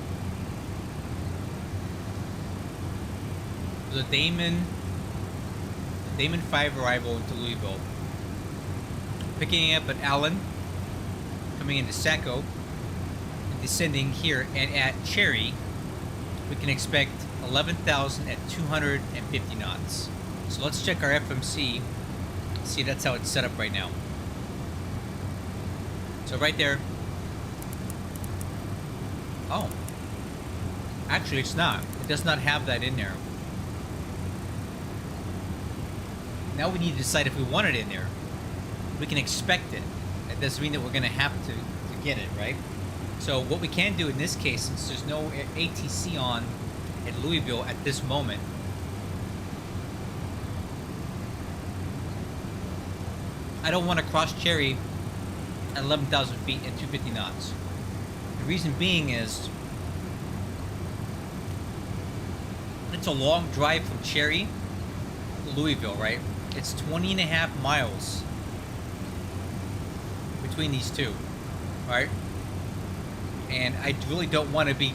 [SPEAKER 1] The Damon 5 arrival into Louisville. Picking up at Allen, coming into Saco, and descending here, and at Cherry, we can expect 11,000 at 250 knots. So let's check our FMC. See, that's how it's set up right now. So right there. Oh. Actually, it's not. It does not have that in there. Now we need to decide if we want it in there. We can expect it. That doesn't mean that we're going to have to get it, right? So what we can do in this case, since there's no ATC on at Louisville at this moment, I don't want to cross Cherry at 11,000 feet at 250 knots. The reason being is it's a long drive from Cherry to Louisville, right? It's 20.5 miles between these two, right? And I really don't want to be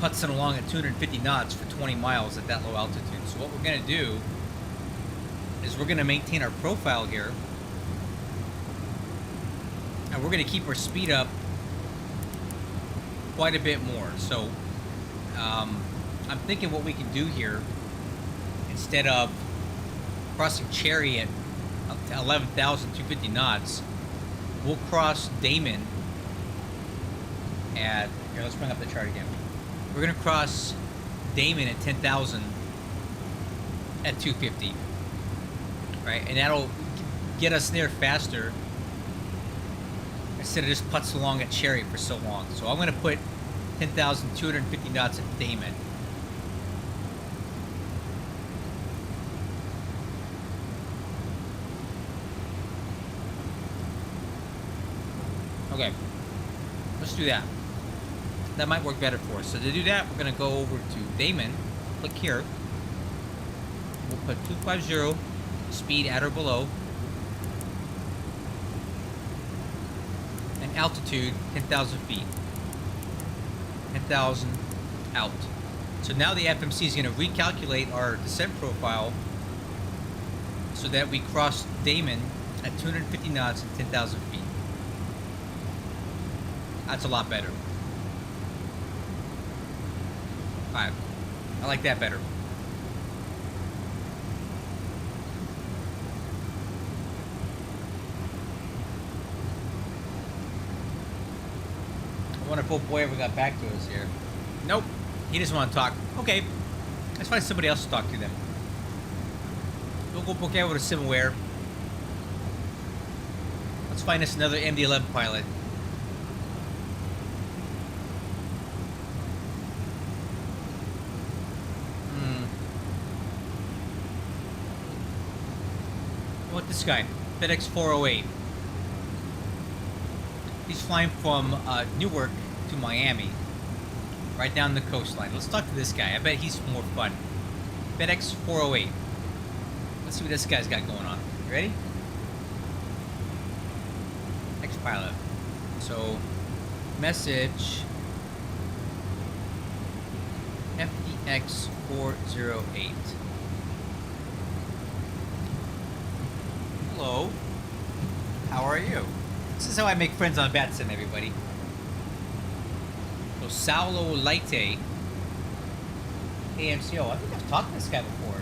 [SPEAKER 1] putzing along at 250 knots for 20 miles at that low altitude. So what we're going to do is we're going to maintain our profile here, and we're going to keep our speed up quite a bit more. So I'm thinking what we can do here, instead of crossing Cherry at up to 11,250 knots, we'll cross Damon at, here, let's bring up the chart again. We're going to cross Damon at 10,000 at 250, right? And that'll get us there faster instead of just putts along at Cherry for so long. So I'm going to put 10,250 knots at Damon. Okay, let's do that. That might work better for us. So to do that, we're going to go over to Damon, click here. We'll put 250, speed at or below, and altitude 10,000 feet. 10,000 out. So now the FMC is going to recalculate our descent profile so that we cross Damon at 250 knots and 10,000 feet. That's a lot better. Alright, I like that better. I wonder if old boy ever got back to us here. Nope, he doesn't want to talk. Okay, let's find somebody else to talk to then. We'll go book out with a SimAware. Let's find us another MD-11 pilot. What this guy? FedEx 408. He's flying from Newark to Miami, right down the coastline. Let's talk to this guy. I bet he's more fun. FedEx 408. Let's see what this guy's got going on. You ready? pilot. So, message FDX 408. Hello. How are you? This is how I make friends on Batsim, everybody. So, Saulo Laite. AMCO. I think I've talked to this guy before.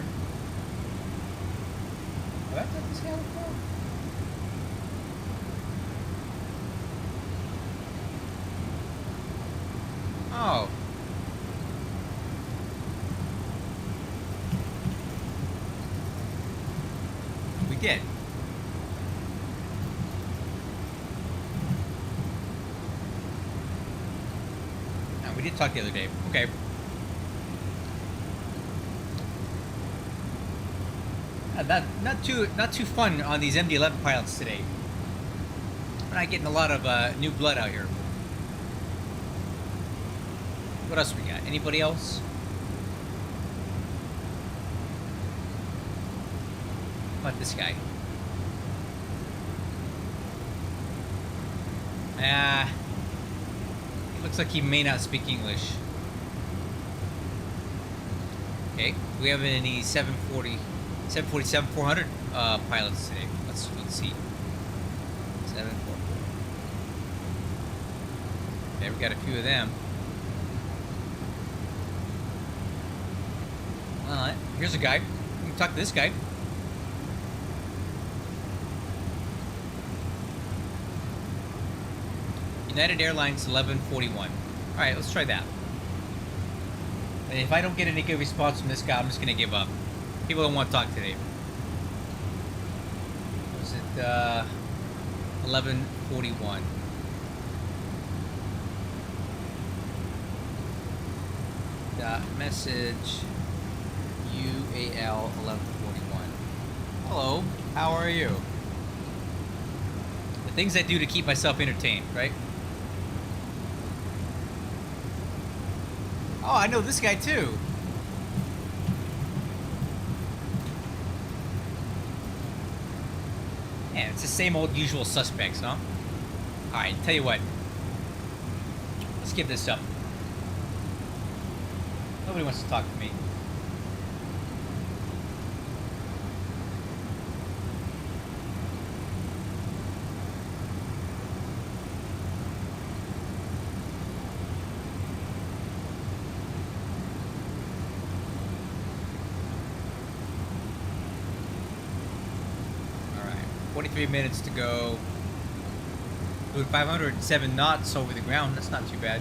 [SPEAKER 1] Have I talked to this guy before? Oh. We did. No, we did talk the other day. Okay. Not too fun on these MD-11 pilots today. We're not getting a lot of new blood out here. What else we got? Anybody else? How about this guy? It looks like he may not speak English. Okay, do we have any 747 400 pilots today? Let's see. 747. Okay, we got a few of them. Well, here's a guy. We can talk to this guy. United Airlines 1141. All right, let's try that. And if I don't get any good response from this guy, I'm just gonna give up. People don't want to talk today. Was it 1141? Message UAL 1141. Hello, how are you? The things I do to keep myself entertained, right? Oh, I know this guy too. Yeah, it's the same old usual suspects, huh? Alright, tell you what. Let's give this up. Nobody wants to talk to me. Alright, 43 minutes to go. Doing 507 knots over the ground, that's not too bad.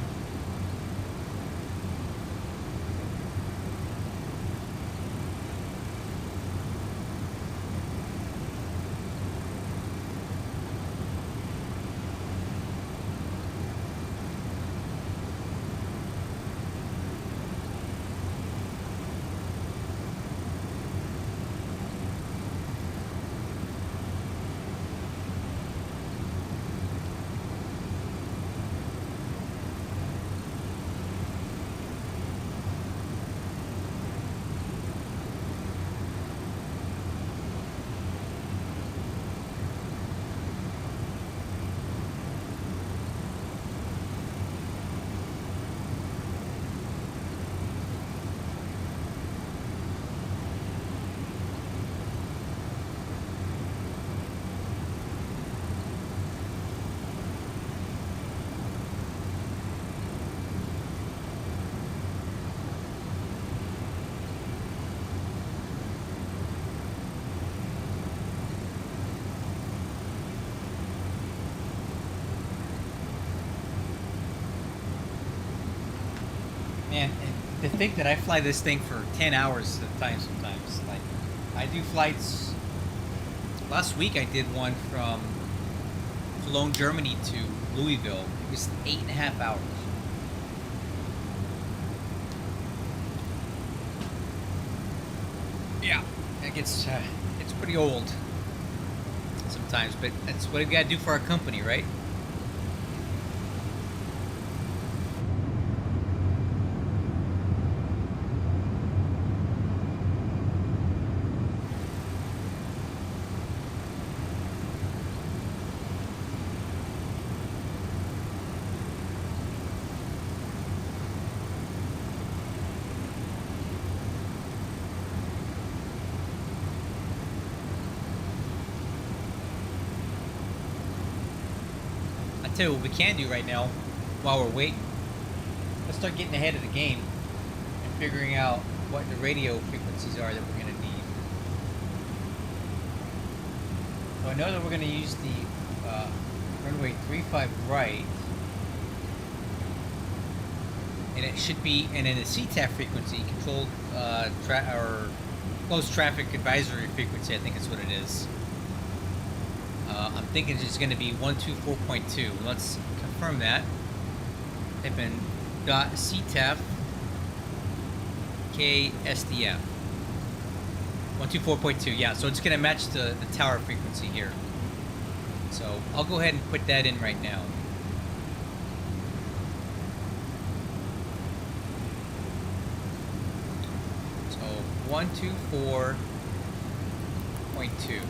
[SPEAKER 1] Man, and to think that I fly this thing for 10 hours at a time sometimes. Like, I do flights. Last week I did one from Cologne, Germany to Louisville. It was 8.5 hours. Yeah, it gets it's pretty old sometimes, but that's what we gotta do for our company, right? I'll tell you what we can do right now while we're waiting. Let's start getting ahead of the game and figuring out what the radio frequencies are that we're going to need. So I know that we're going to use the runway 35 right, and it should be, and in the CTAF frequency, controlled or closed traffic advisory frequency, I think is what it is. I'm thinking it's going to be 124.2. Let's confirm that. Type in .ctaf KSDF 124.2. Yeah, so it's going to match the tower frequency here. So I'll go ahead and put that in right now. So 124.2.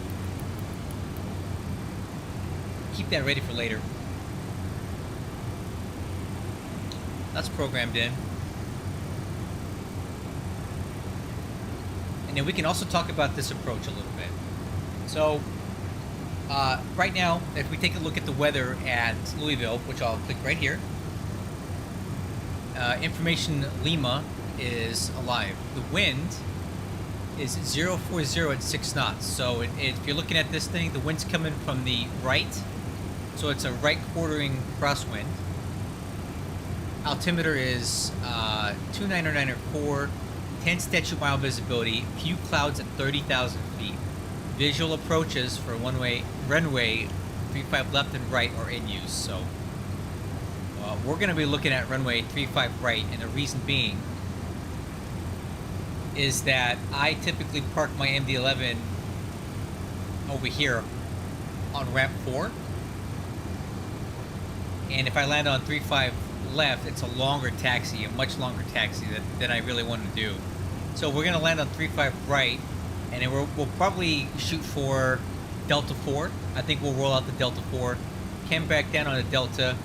[SPEAKER 1] Keep that ready for later. That's programmed in. And then we can also talk about this approach a little bit. So, right now, if we take a look at the weather at Louisville, which I'll click right here, information Lima is alive. The wind is 040 at 6 knots. So if you're looking at this thing, the wind's coming from the right. So it's a right quartering crosswind. Altimeter is 299.4, 10 statute mile visibility, few clouds at 30,000 feet. Visual approaches for runway 35 left and right are in use. So we're going to be looking at runway 35 right, and the reason being is that I typically park my MD-11 over here on ramp 4. And if I land on 35 left, it's a longer taxi, a much longer taxi than I really want to do. So we're going to land on 35 right, and then we'll probably shoot for Delta 4. I think we'll roll out the Delta 4, come back down on the Delta,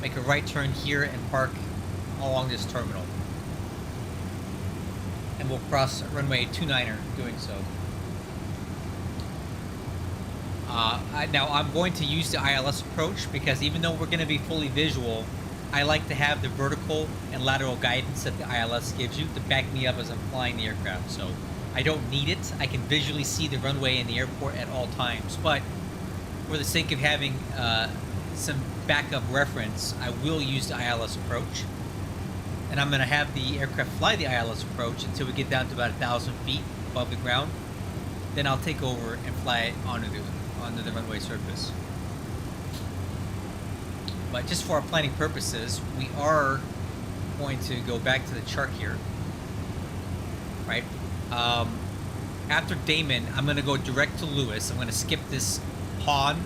[SPEAKER 1] make a right turn here, and park along this terminal. And we'll cross runway 29er doing so. Now I'm going to use the ILS approach because even though we're going to be fully visual, I like to have the vertical and lateral guidance that the ILS gives you to back me up as I'm flying the aircraft. So I don't need it. I can visually see the runway and the airport at all times. But for the sake of having some backup reference, I will use the ILS approach. And I'm going to have the aircraft fly the ILS approach until we get down to about 1,000 feet above the ground. Then I'll take over and fly it onto the runway surface. But just for our planning purposes, we are going to go back to the chart here, right? After Damon, I'm going to go direct to Lewis. I'm going to skip this pond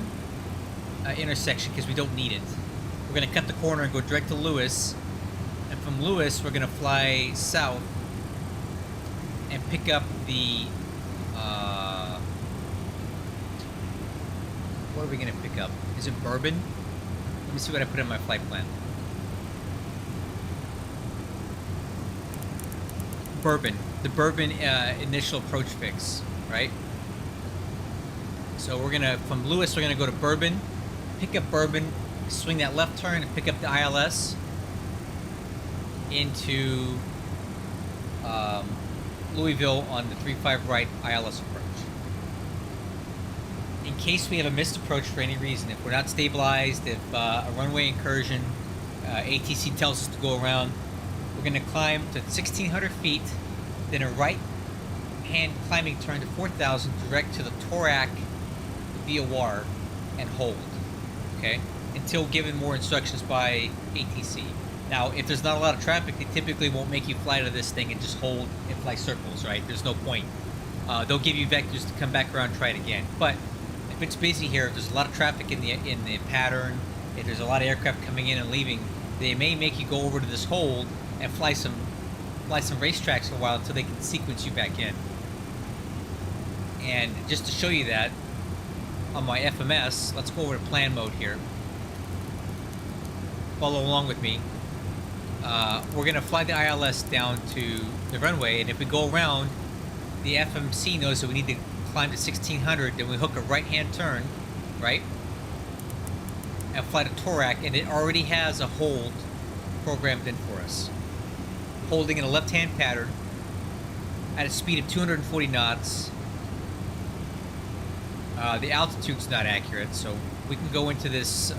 [SPEAKER 1] intersection because we don't need it. We're going to cut the corner and go direct to Lewis. And from Lewis, we're going to fly south and pick up the... what are we going to pick up? Is it Bourbon? Let me see what I put in my flight plan. Bourbon. The Bourbon initial approach fix, right? So we're going to, from Lewis, we're going to go to Bourbon, pick up Bourbon, swing that left turn, and pick up the ILS into Louisville on the 35 right ILS approach. In case we have a missed approach for any reason, if we're not stabilized, if a runway incursion, ATC tells us to go around, we're going to climb to 1,600 feet, then a right-hand climbing turn to 4,000 direct to the Torak VOR and hold, okay, until given more instructions by ATC. Now, if there's not a lot of traffic, they typically won't make you fly to this thing and just hold and fly circles, right? There's no point. They'll give you vectors to come back around and try it again. But if it's busy here, if there's a lot of traffic in the pattern, if there's a lot of aircraft coming in and leaving, they may make you go over to this hold and fly some racetracks for a while until they can sequence you back in. And just to show you that, on my FMS, let's go over to plan mode here. Follow along with me. We're going to fly the ILS down to the runway, and if we go around, the FMC knows that we need to climb to 1,600, then we hook a right-hand turn, right? and fly to Torak, and it already has a hold programmed in for us. Holding in a left-hand pattern at a speed of 240 knots. The altitude's not accurate, so we can go into this.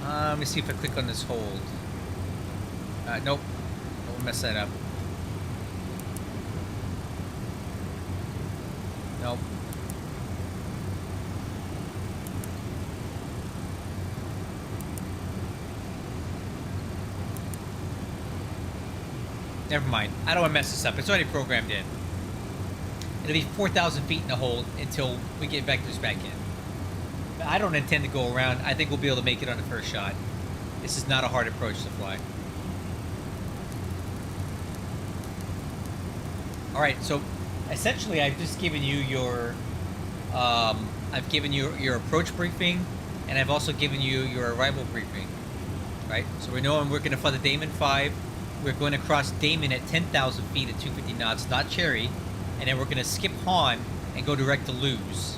[SPEAKER 1] Let me see if I click on this hold. Nope. Don't mess that up. Nope. Never mind. I don't want to mess this up. It's already programmed in. It'll be 4,000 feet in the hold until we get vectors back in. But I don't intend to go around. I think we'll be able to make it on the first shot. This is not a hard approach to fly. Alright, so essentially I've just given you your your approach briefing, and I've also given you your arrival briefing. Right? So we know we're going to fly the Damon 5. We're going to cross Damon at 10,000 feet at 250 knots, not Cherry, and then we're going to skip Han and go direct to Luz.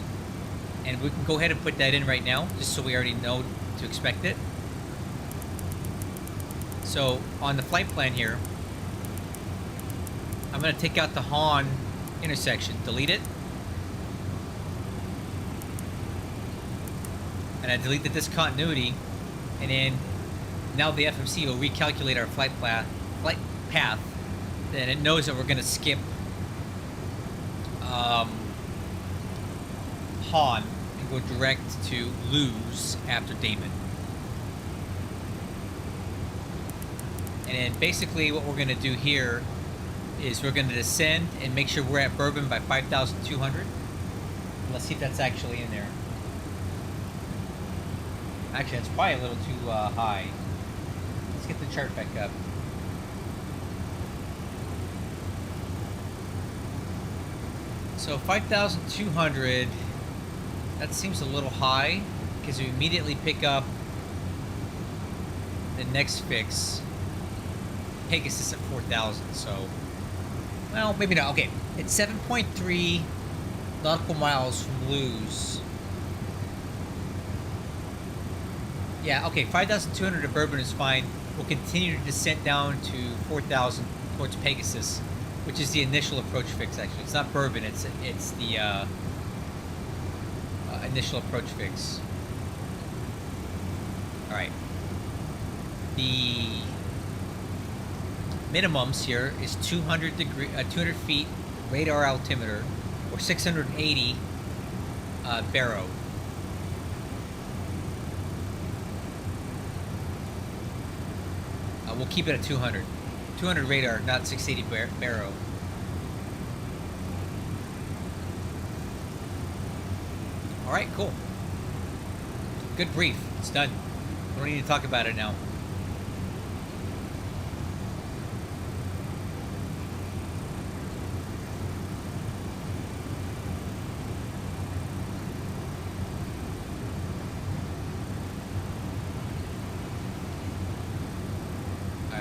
[SPEAKER 1] And we can go ahead and put that in right now, just so we already know to expect it. So on the flight plan here, I'm going to take out the Han intersection, delete it, and I delete the discontinuity, and then now the FMC will recalculate our flight path, and it knows that we're going to skip Han and go direct to Luz after Damon. And then basically what we're going to do here is we're going to descend and make sure we're at Bourbon by 5,200. Let's see if that's actually in there. Actually, that's probably a little too high. Let's get the chart back up. So 5,200, that seems a little high, because we immediately pick up the next fix, Pegasus at 4,000, so, well, maybe not. Okay, it's 7.3 nautical miles from Luz. Yeah, okay, 5,200 to Bourbon is fine. We'll continue to descend down to 4,000 towards Pegasus, which is the initial approach fix, actually. It's not Bourbon, it's the initial approach fix. Alright. The minimums here is 200 feet radar altimeter, or 680 baro. We'll keep it at 200. 200 radar, not 680 baro. Alright, cool. Good brief. It's done. We don't need to talk about it now.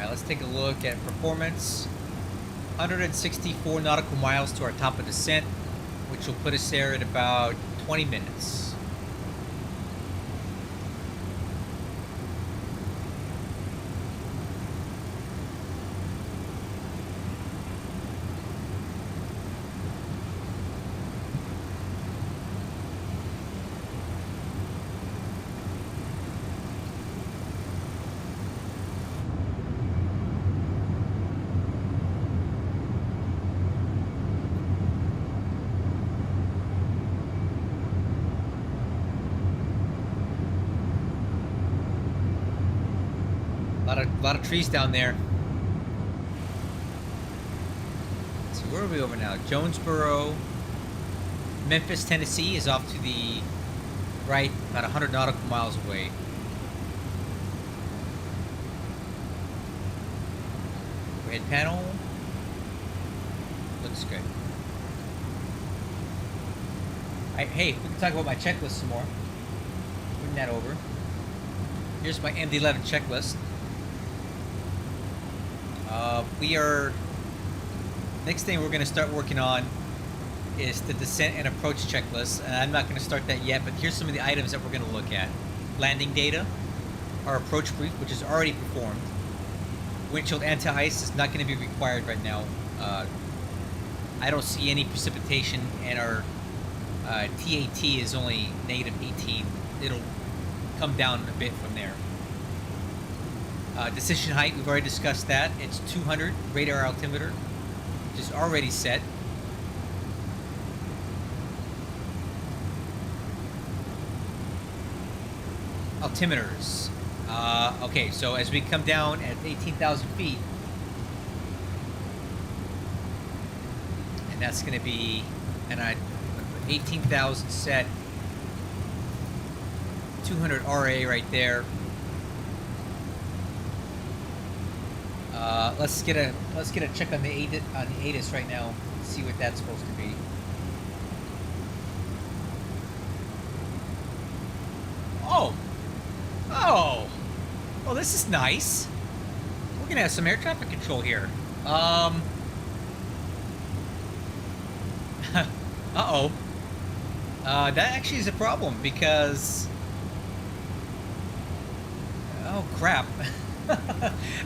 [SPEAKER 1] Let's take a look at performance. 164 nautical miles to our top of descent, which will put us there in about 20 minutes. A lot of trees down there. Let's see, where are we over now? Jonesboro. Memphis, Tennessee is off to the right, about 100 nautical miles away. Red panel. Looks good. Alright, hey, we can talk about my checklist some more. Bring that over. Here's my MD-11 checklist. Next thing we're going to start working on is the descent and approach checklist, and I'm not going to start that yet, but here's some of the items that we're going to look at. Landing data, our approach brief, which is already performed. Windshield anti-ice is not going to be required right now. I don't see any precipitation, and our TAT is only negative 18. It'll come down a bit from there. Decision height, we've already discussed that. It's 200 radar altimeter, which is already set. Altimeters. Okay, so as we come down at 18,000 feet, and that's going to be an 18,000 set, 200 RA right there. Let's get a check on the ATIS right now. See what that's supposed to be. Oh, well, this is nice. We're gonna have some air traffic control here. Uh-oh. That actually is a problem because... Oh, crap.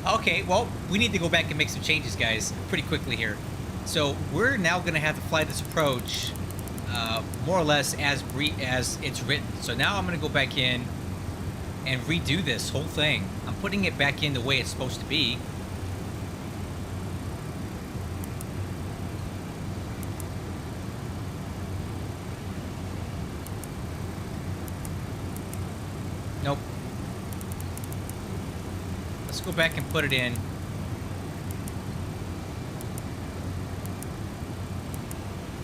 [SPEAKER 1] Okay, well, we need to go back and make some changes, guys, pretty quickly here. So we're now going to have to fly this approach more or less as it's written. So now I'm going to go back in and redo this whole thing. I'm putting it back in the way it's supposed to be. Nope. Let's go back and put it in.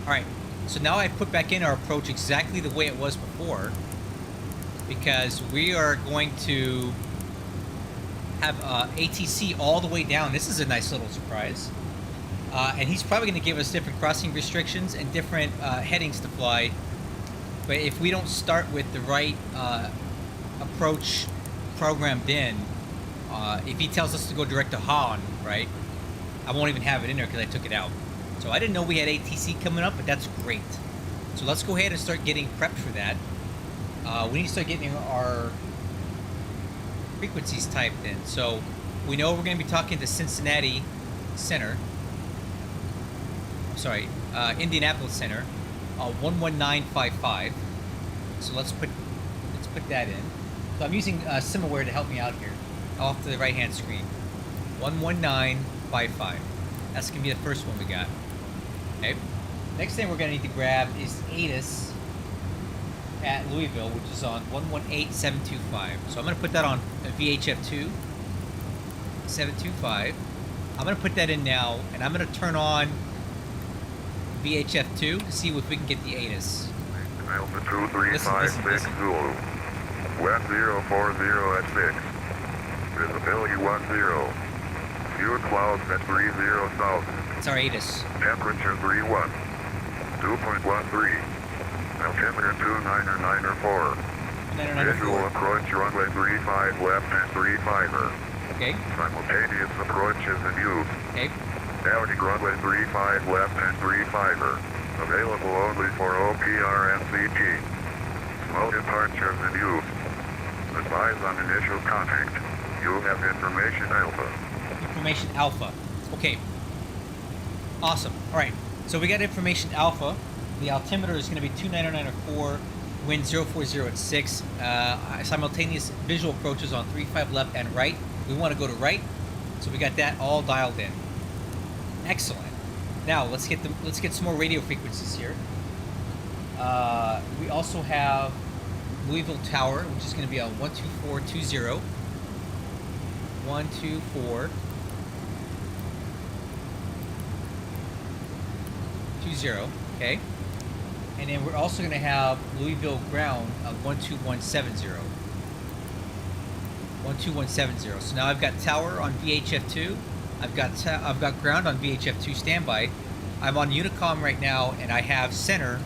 [SPEAKER 1] Alright, so now I've put back in our approach exactly the way it was before, because we are going to have ATC all the way down. This is a nice little surprise. And he's probably going to give us different crossing restrictions and different headings to fly. But if we don't start with the right approach programmed in, if he tells us to go direct to Hahn, right, I won't even have it in there because I took it out. So I didn't know we had ATC coming up, but that's great. So let's go ahead and start getting prepped for that. We need to start getting our frequencies typed in. So we know we're going to be talking to Cincinnati Center. Sorry, Indianapolis Center, 11955. So let's put that in. So I'm using Simaware to help me out here. Off to the right-hand screen, 11955. That's gonna be the first one we got. Okay. Next thing we're gonna need to grab is ATIS at Louisville, which is on 118725. So I'm gonna put that on VHF2 725. I'm gonna put that in now, and I'm gonna turn on VHF2 to see if we can get the ATIS.
[SPEAKER 4] Alpha 2356 Zulu. West 040 at 6. Visibility 10. Few clouds at 30 south.
[SPEAKER 1] It's our ATIS.
[SPEAKER 4] Temperature 31. 2.13. Altimeter 29904.
[SPEAKER 1] 994.
[SPEAKER 4] Visual approach runway 35 left and 35er.
[SPEAKER 1] Okay.
[SPEAKER 4] Simultaneous approaches in use.
[SPEAKER 1] Okay.
[SPEAKER 4] Averaging runway 35 left and 35er. Available only for OPR and CT. Slow departures in use. Advise on initial contact. You have information alpha.
[SPEAKER 1] Information alpha. Okay. Awesome. Alright. So we got information alpha. The altimeter is going to be 29904. Wind 040 at 6. Simultaneous visual approaches on 35 left and right. We want to go to right. So we got that all dialed in. Excellent. Now let's get some more radio frequencies here. We also have Louisville Tower, which is going to be on 12420. 12420. Okay. And then we're also going to have Louisville Ground on 12170. 12170. So now I've got Tower on VHF2. I've got ground on VHF2 standby. I'm on Unicom right now, and I have center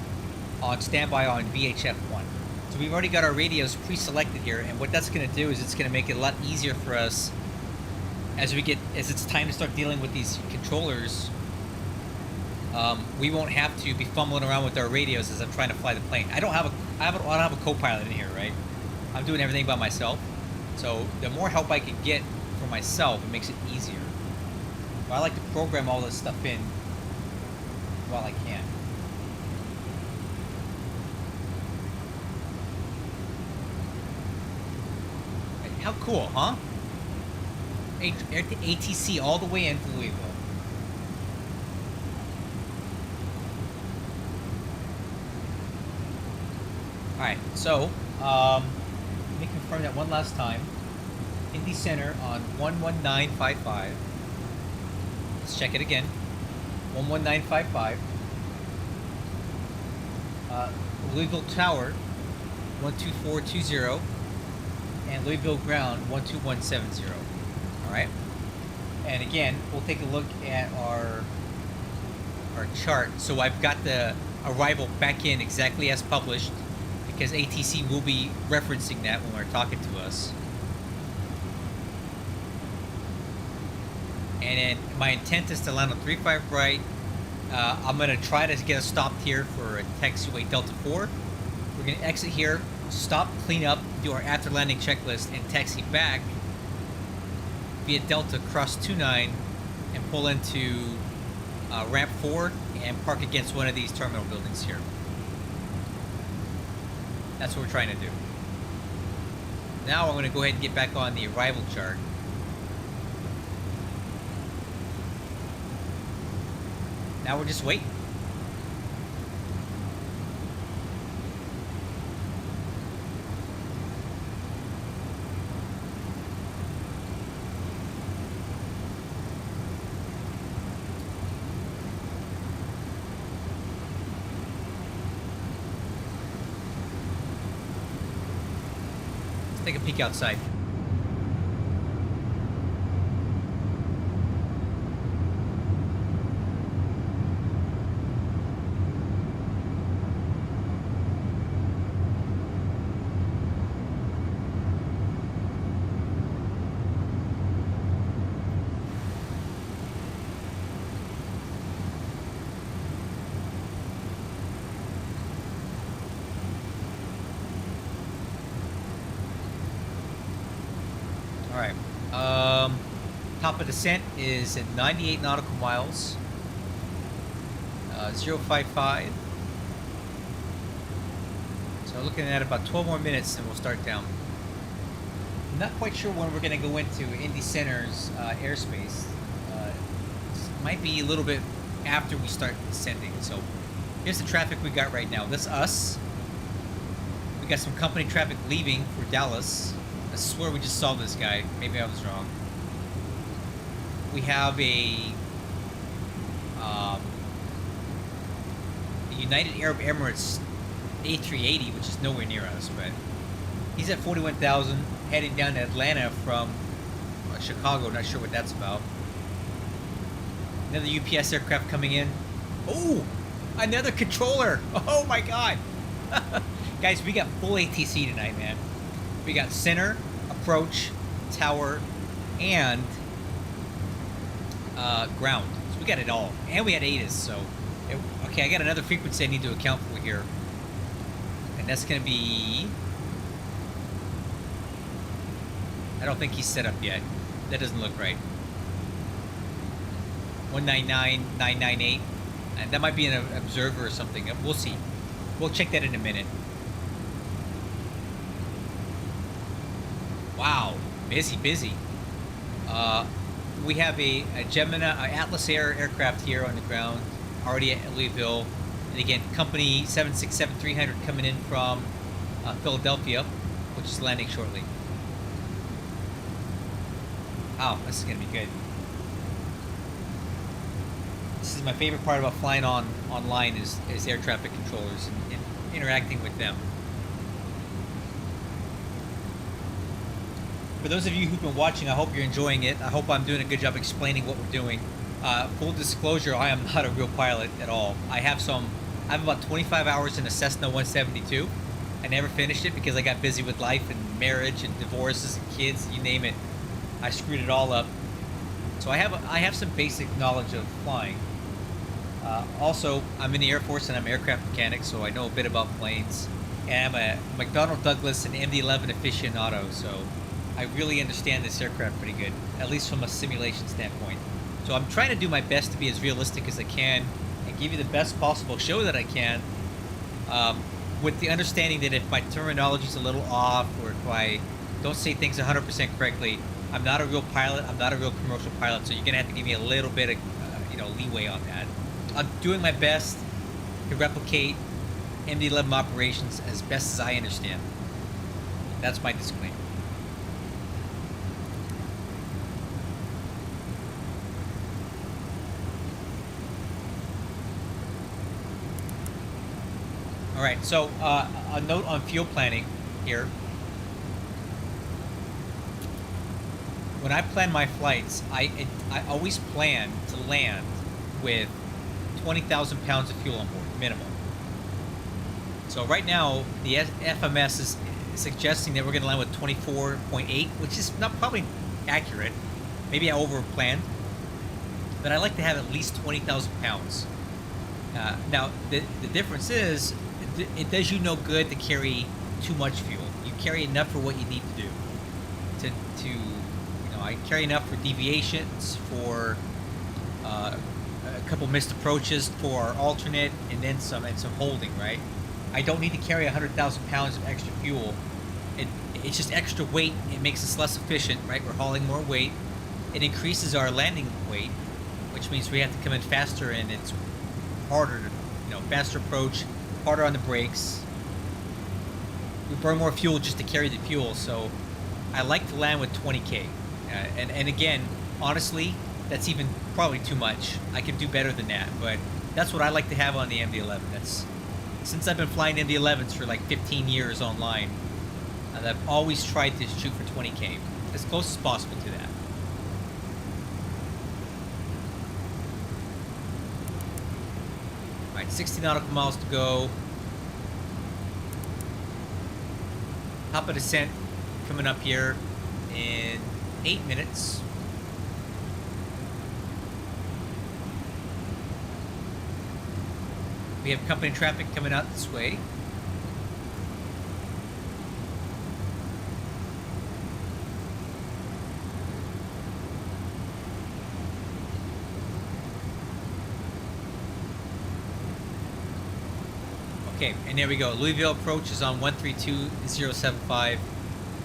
[SPEAKER 1] on standby on VHF1. So we've already got our radios pre-selected here, and what that's going to do is it's going to make it a lot easier for us as it's time to start dealing with these controllers we won't have to be fumbling around with our radios as I'm trying to fly the plane. I don't have a co-pilot in here, right? I'm doing everything by myself. So the more help I can get for myself, it makes it easier. But I like to program all this stuff in while I can. How cool, huh? ATC all the way into Louisville. Alright, so, let me confirm that one last time. Indy Center on 11955. Let's check it again. 11955. Louisville Tower, 12420. And Louisville Ground, 12170. Alright? And again, we'll take a look at our chart. So I've got the arrival back in exactly as published, because ATC will be referencing that when we're talking to us. And then my intent is to land on 35 right. I'm going to try to get us stopped here for a taxiway Delta 4. We're going to exit here, stop, clean up, do our after landing checklist, and taxi back via Delta, cross 29, and pull into ramp 4 and park against one of these terminal buildings here. That's what we're trying to do. Now I'm going to go ahead and get back on the arrival chart. Now we're just waiting. Let's take a peek outside. Alright, top of descent is at 98 nautical miles, 055, so looking at about 12 more minutes and we'll start down. I'm not quite sure when we're going to go into Indy Center's airspace. Might be a little bit after we start descending. So here's the traffic we got right now. That's us. We got some company traffic leaving for Dallas. I swear we just saw this guy. Maybe I was wrong. We have a United Arab Emirates A380, which is nowhere near us, but he's at 41,000, heading down to Atlanta from Chicago. Not sure what that's about. Another UPS aircraft coming in. Oh, another controller. Oh my God. Guys, we got full ATC tonight, man. We got center, approach, tower, and ground. So we got it all. And we had ATIS, so... okay, I got another frequency I need to account for here. And that's going to be... I don't think he's set up yet. That doesn't look right. 199,998. And that might be an observer or something. We'll see. We'll check that in a minute. Wow, busy. We have a Gemini, Atlas Air aircraft here on the ground, already at Louisville. And again, company 767-300 coming in from Philadelphia, which is landing shortly. Wow, this is going to be good. This is my favorite part about flying online is air traffic controllers and interacting with them. For those of you who've been watching, I hope you're enjoying it. I hope I'm doing a good job explaining what we're doing. Full disclosure, I am not a real pilot at all. I have about 25 hours in a Cessna 172. I never finished it because I got busy with life and marriage and divorces and kids, you name it. I screwed it all up. So I have some basic knowledge of flying. Also, I'm in the Air Force and I'm an aircraft mechanic, so I know a bit about planes. And I'm a McDonnell Douglas and MD-11 aficionado, so I really understand this aircraft pretty good, at least from a simulation standpoint. So I'm trying to do my best to be as realistic as I can and give you the best possible show that I can, with the understanding that if my terminology is a little off or if I don't say things 100% correctly, I'm not a real pilot. I'm not a real commercial pilot, so you're gonna have to give me a little bit of leeway on that. I'm doing my best to replicate MD-11 operations as best as I understand. That's my disclaimer. All right, so a note on fuel planning here. When I plan my flights, I always plan to land with 20,000 pounds of fuel on board, minimum. So right now, the FMS is suggesting that we're going to land with 24.8, which is not probably accurate. Maybe I over-planned. But I like to have at least 20,000 pounds. Now, the difference is, it does you no good to carry too much fuel. You carry enough for what you need to do. I carry enough for deviations, for a couple missed approaches, for our alternate, and then some holding, right? I don't need to carry 100,000 pounds of extra fuel. It's just extra weight. It makes us less efficient, right? We're hauling more weight. It increases our landing weight, which means we have to come in faster, and it's harder to, faster approach, harder on the brakes. We burn more fuel just to carry the fuel, so I like to land with 20K. And again, honestly, that's even probably too much. I could do better than that, but that's what I like to have on the MD-11. Since I've been flying MD-11s for like 15 years online, I've always tried to shoot for 20K, as close as possible to that. All right, 60 nautical miles to go. Top of descent coming up here in 8 minutes. We have company traffic coming out this way. Okay, and there we go. Louisville approach is on 132.075.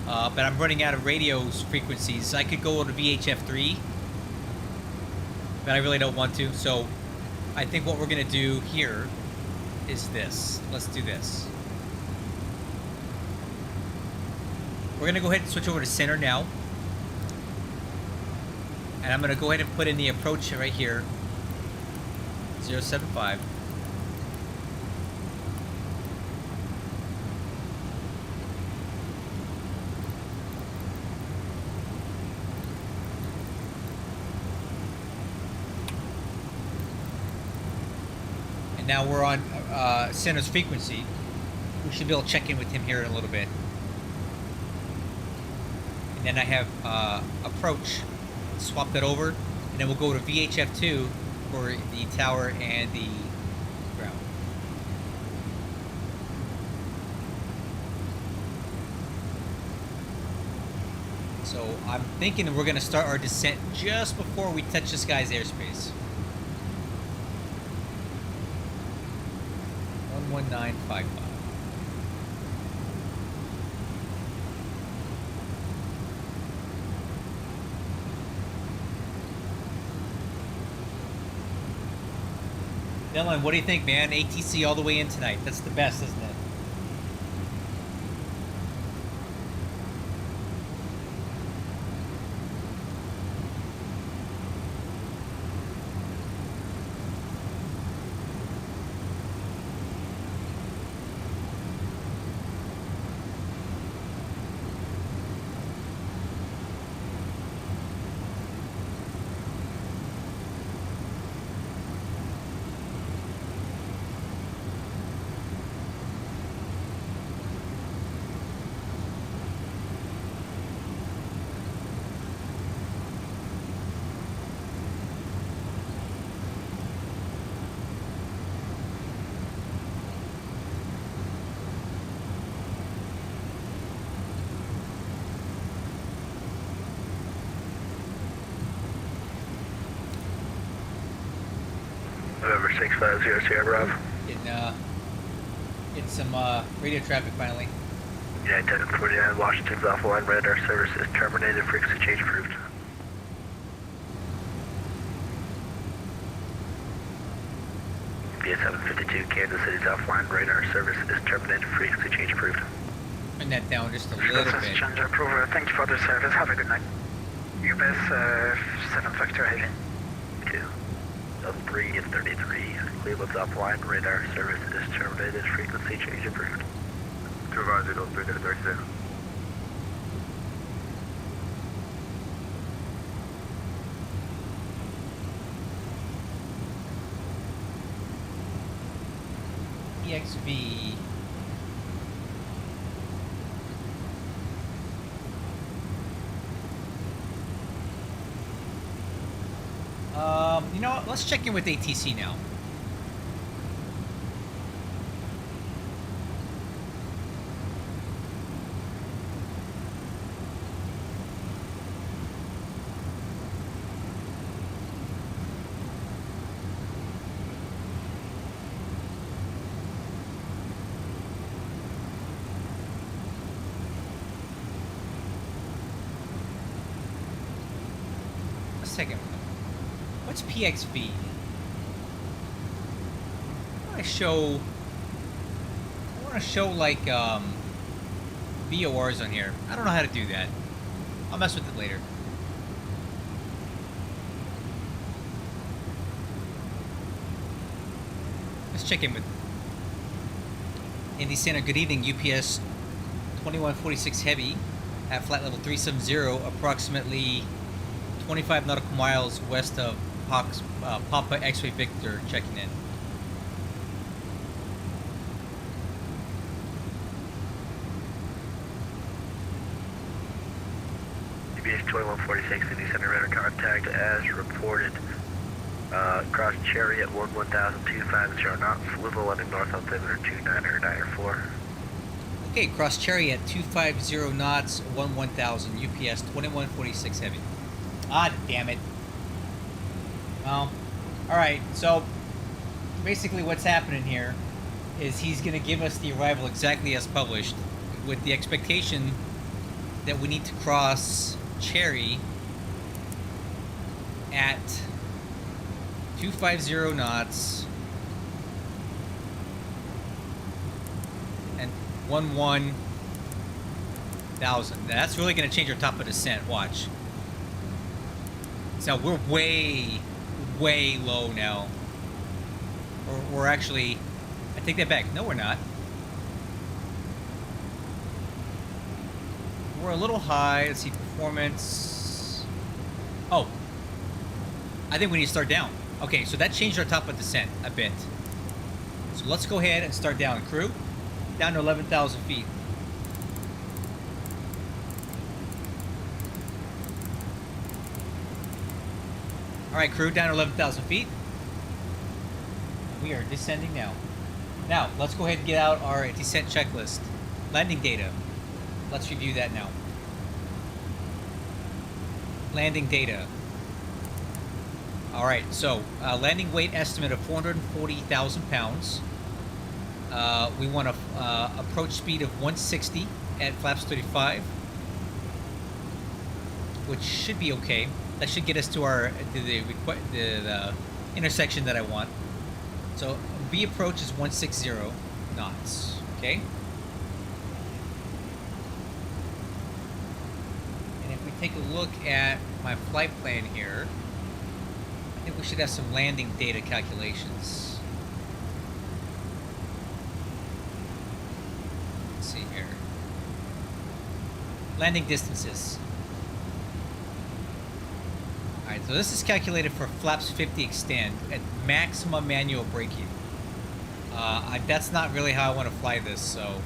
[SPEAKER 1] But I'm running out of radio's frequencies. I could go to VHF 3, but I really don't want to. So I think what we're going to do here is this. Let's do this. We're going to go ahead and switch over to center now. And I'm going to go ahead and put in the approach right here, 075. Now we're on center's frequency. We should be able to check in with him here in a little bit. And then I have approach, swap that over, and then we'll go to VHF2 for the tower and the ground. So I'm thinking that we're going to start our descent just before we touch this guy's airspace. 11955. Dylan, what do you think, man? ATC all the way in tonight. That's the best, isn't it?
[SPEAKER 5] 650 Sierra Bravo.
[SPEAKER 1] Getting some radio traffic finally.
[SPEAKER 5] United 1049, Washington's offline radar service is terminated. Frequency change approved. BS 752, Kansas City's offline radar service is terminated. Frequency change approved.
[SPEAKER 1] Turn that down just a little bit.
[SPEAKER 5] Change approved. Thank you for the service. Have a good night. UBS 7 Victor Heavy. 2. 3 and 33. Cleveland's offline radar service is terminated. Frequency change approved.
[SPEAKER 4] 250 37.
[SPEAKER 1] EXV. You know what? Let's check in with ATC now. Let's take it. What's PXV? I want to show like VORs on here. I don't know how to do that. I'll mess with it later. Let's check in with Indy Center. Good evening, UPS 2146 Heavy at flight level 370, approximately 25 nautical miles west of Papa X-Ray Victor, checking in.
[SPEAKER 5] UBS 2146, Indy Center radar contact as reported. Cross Cherry at 11050 knots, Louisville landing north on altimeter 2994.
[SPEAKER 1] Okay, cross Cherry at 250 knots, 1000, UPS 2146 Heavy. Ah, damn it. Well, alright, so basically what's happening here is he's going to give us the arrival exactly as published, with the expectation that we need to cross Cherry at 250 knots and 11,000. That's really going to change our top of descent. Watch. So we're way low now. We're actually, I take that back. No, we're not. We're a little high. Let's see, performance. Oh, I think we need to start down. Okay, so that changed our top of descent a bit. So let's go ahead and start down. Crew, down to 11,000 feet. Alright, crew, down to 11,000 feet. We are descending now. Now, let's go ahead and get out our descent checklist. Landing data. Let's review that now. Landing data. Alright, so landing weight estimate of 440,000 pounds. We want a approach speed of 160 at flaps 35, which should be okay. That should get us to the intersection that I want. So V approach is 160 knots. Okay. And if we take a look at my flight plan here, I think we should have some landing data calculations. Let's see here. Landing distances. Alright, so this is calculated for flaps 50 extend at maximum manual braking. That's not really how I want to fly this, so...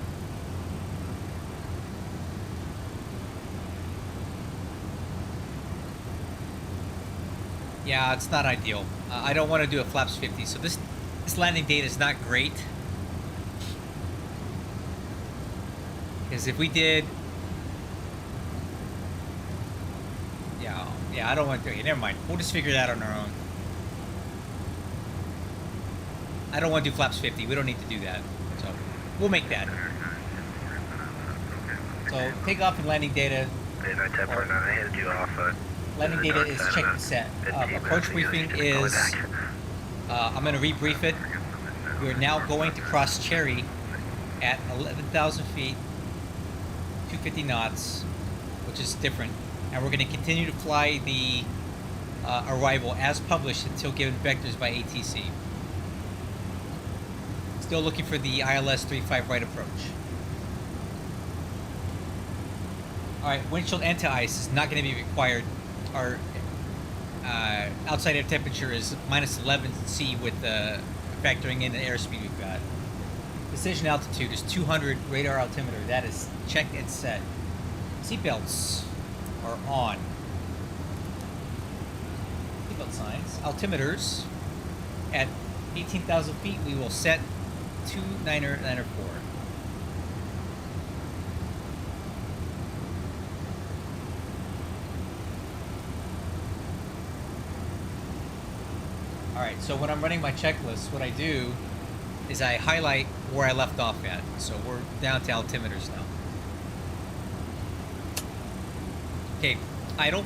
[SPEAKER 1] Yeah, it's not ideal. I don't want to do a flaps 50, so this landing data is not great. Because if we did... Yeah, I don't want to... Okay, never mind. We'll just figure it out on our own. I don't want to do flaps 50. We don't need to do that. So we'll make that. So takeoff and landing data.
[SPEAKER 5] Daylight 10.9, I handed you off.
[SPEAKER 1] Landing data is checked and set. Approach briefing is, I'm going to rebrief it. We're now going to cross Cherry at 11,000 feet, 250 knots, which is different. And we're going to continue to fly the arrival as published until given vectors by ATC. Still looking for the ILS 35 right approach. Alright, windshield anti-ice is not going to be required. Our outside air temperature is minus 11 C with factoring in the airspeed we've got. Decision altitude is 200 radar altimeter. That is checked and set. Seatbelts are on. Seatbelt signs. Altimeters at 18,000 feet we will set 2994. Alright, so when I'm running my checklist, what I do is I highlight where I left off at. So we're down to altimeters now. Okay, idle.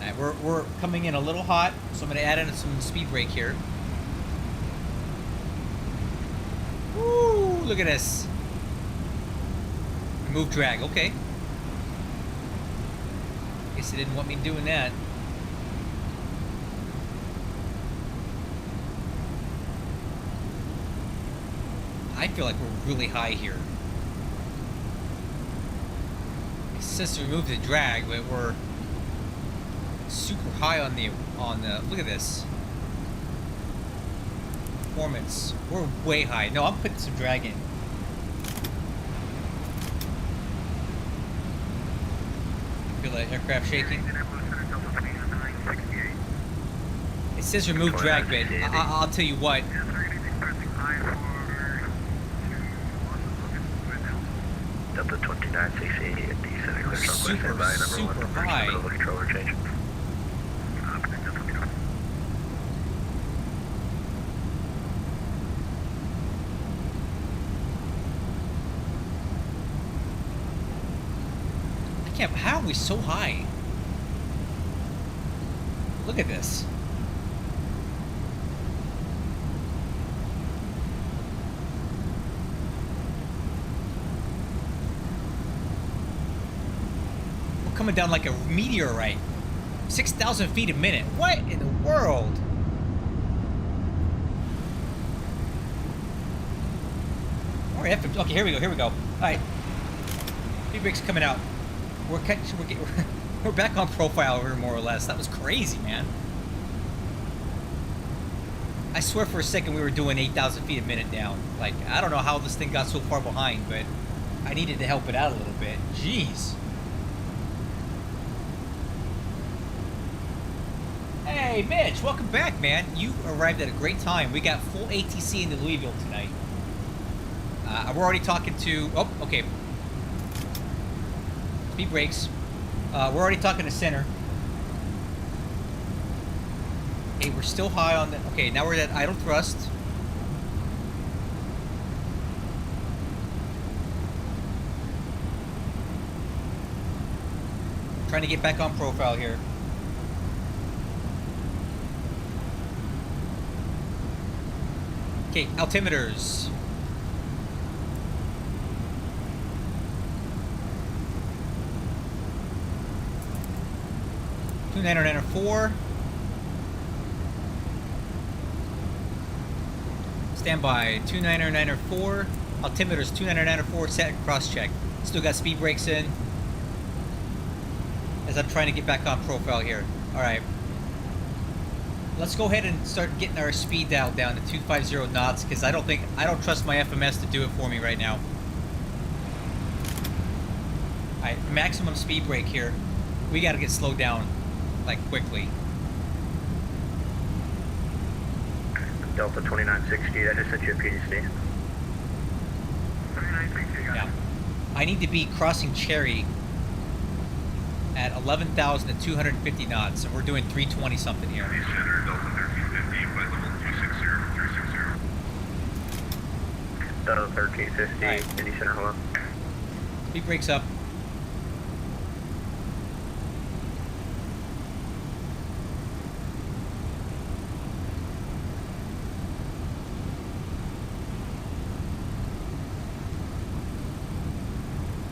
[SPEAKER 1] Alright, we're coming in a little hot, so I'm going to add in some speed brake here. Woo! Look at this. Remove drag, okay. Guess they didn't want me doing that. I feel like we're really high here. It says to remove the drag, but we're super high on the look at this. Performance. We're way high. No, I'm putting some drag in. Feel the aircraft shaking. It says remove drag, but I'll tell you what.
[SPEAKER 5] Delta 2960 at the center clear
[SPEAKER 1] Super high.
[SPEAKER 5] controller change.
[SPEAKER 1] I can't. How are we so high? Look at this. Coming down like a meteorite. 6,000 feet a minute. What in the world? Alright, okay, here we go. Alright. Speed brake's coming out. We're back on profile here, more or less. That was crazy, man. I swear for a second we were doing 8,000 feet a minute down. Like, I don't know how this thing got so far behind, but I needed to help it out a little bit. Jeez. Hey, Mitch, welcome back, man. You arrived at a great time. We got full ATC into Louisville tonight. We're already talking to... Oh, okay. Speed brakes. We're already talking to center. Hey, we're still high on the... Okay, now we're at idle thrust. Trying to get back on profile here. Okay, altimeters. Two 994. Standby 2994. Altimeters 2994. Set and cross check. Still got speed brakes in. As I'm trying to get back on profile here. All right. Let's go ahead and start getting our speed dial down to 250 knots because I don't trust my FMS to do it for me right now. Alright, maximum speed brake here. We gotta get slowed down, like, quickly.
[SPEAKER 5] Delta 2960, I just sent you a PDC.
[SPEAKER 1] Yeah. I need to be crossing Cherry at 11,250 knots, and we're doing 320 something here.
[SPEAKER 5] Delta 1350,
[SPEAKER 1] Alright.
[SPEAKER 5] Indy Center, hello.
[SPEAKER 1] Speed brakes up.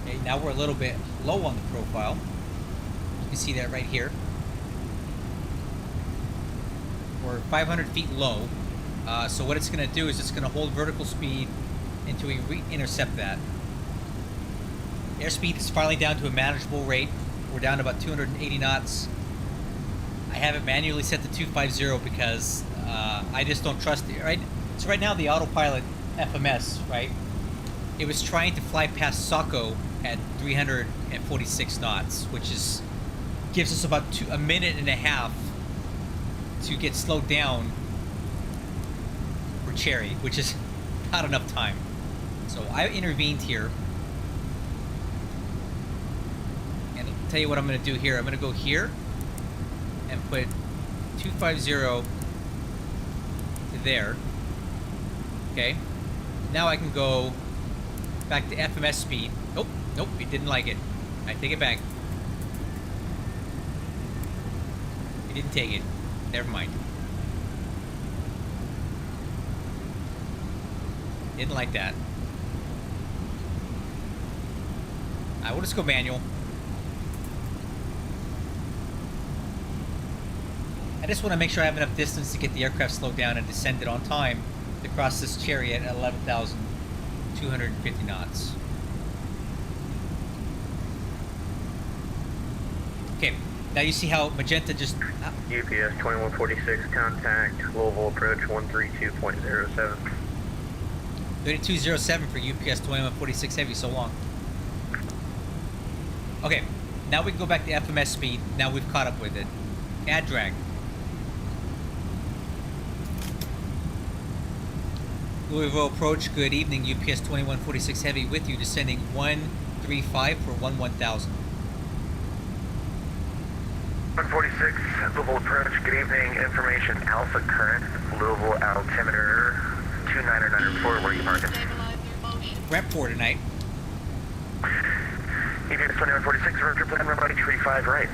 [SPEAKER 1] Okay, now we're a little bit low on the profile. You can see that right here. We're 500 feet low. So what it's going to do is it's going to hold vertical speed until we intercept that. Airspeed is finally down to a manageable rate. We're down to about 280 knots. I have it manually set to 250 because I just don't trust it. Right? So right now the autopilot FMS, right? It was trying to fly past Saco at 346 knots, which is gives us about a minute and a half to get slowed down for Cherry, which is not enough time. So I intervened here. And I'll tell you what I'm going to do here. I'm going to go here and put 250 to there. Okay. Now I can go back to FMS speed. Nope, nope, it didn't like it. I take it back. It didn't take it. Never mind. Didn't like that. Alright, we'll just go manual. I just want to make sure I have enough distance to get the aircraft slowed down and descend it on time to cross this chariot at 11,250 knots. Okay, now you see how magenta just...
[SPEAKER 5] UPS 2146, contact Louisville approach 132.07.
[SPEAKER 1] 3207 for UPS 2146 Heavy, so long. Okay, now we can go back to FMS speed. Now we've caught up with it. Add drag. Louisville approach, good evening. UPS 2146 Heavy with you, descending 135 for 1000.
[SPEAKER 5] 146, Louisville approach, good evening, information, Alpha current, Louisville altimeter 2994, where are you parking?
[SPEAKER 3] Stabilize your motion.
[SPEAKER 1] Brentford tonight.
[SPEAKER 5] UPS 2146, roger, plan runway 35 right.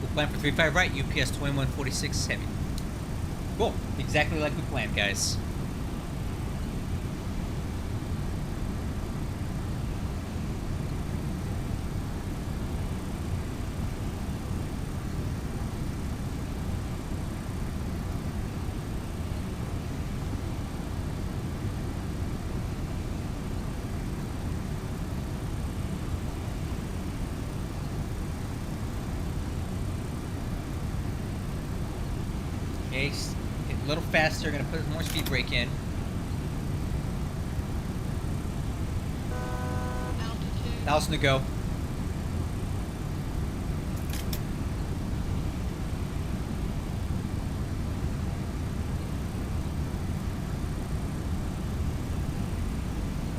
[SPEAKER 1] We'll plan for 35 right, UPS 2146 Heavy. Cool, exactly like we planned, guys. Okay, get a little faster, gonna put more speed brake in.
[SPEAKER 3] Altitude.
[SPEAKER 1] 1000 to go.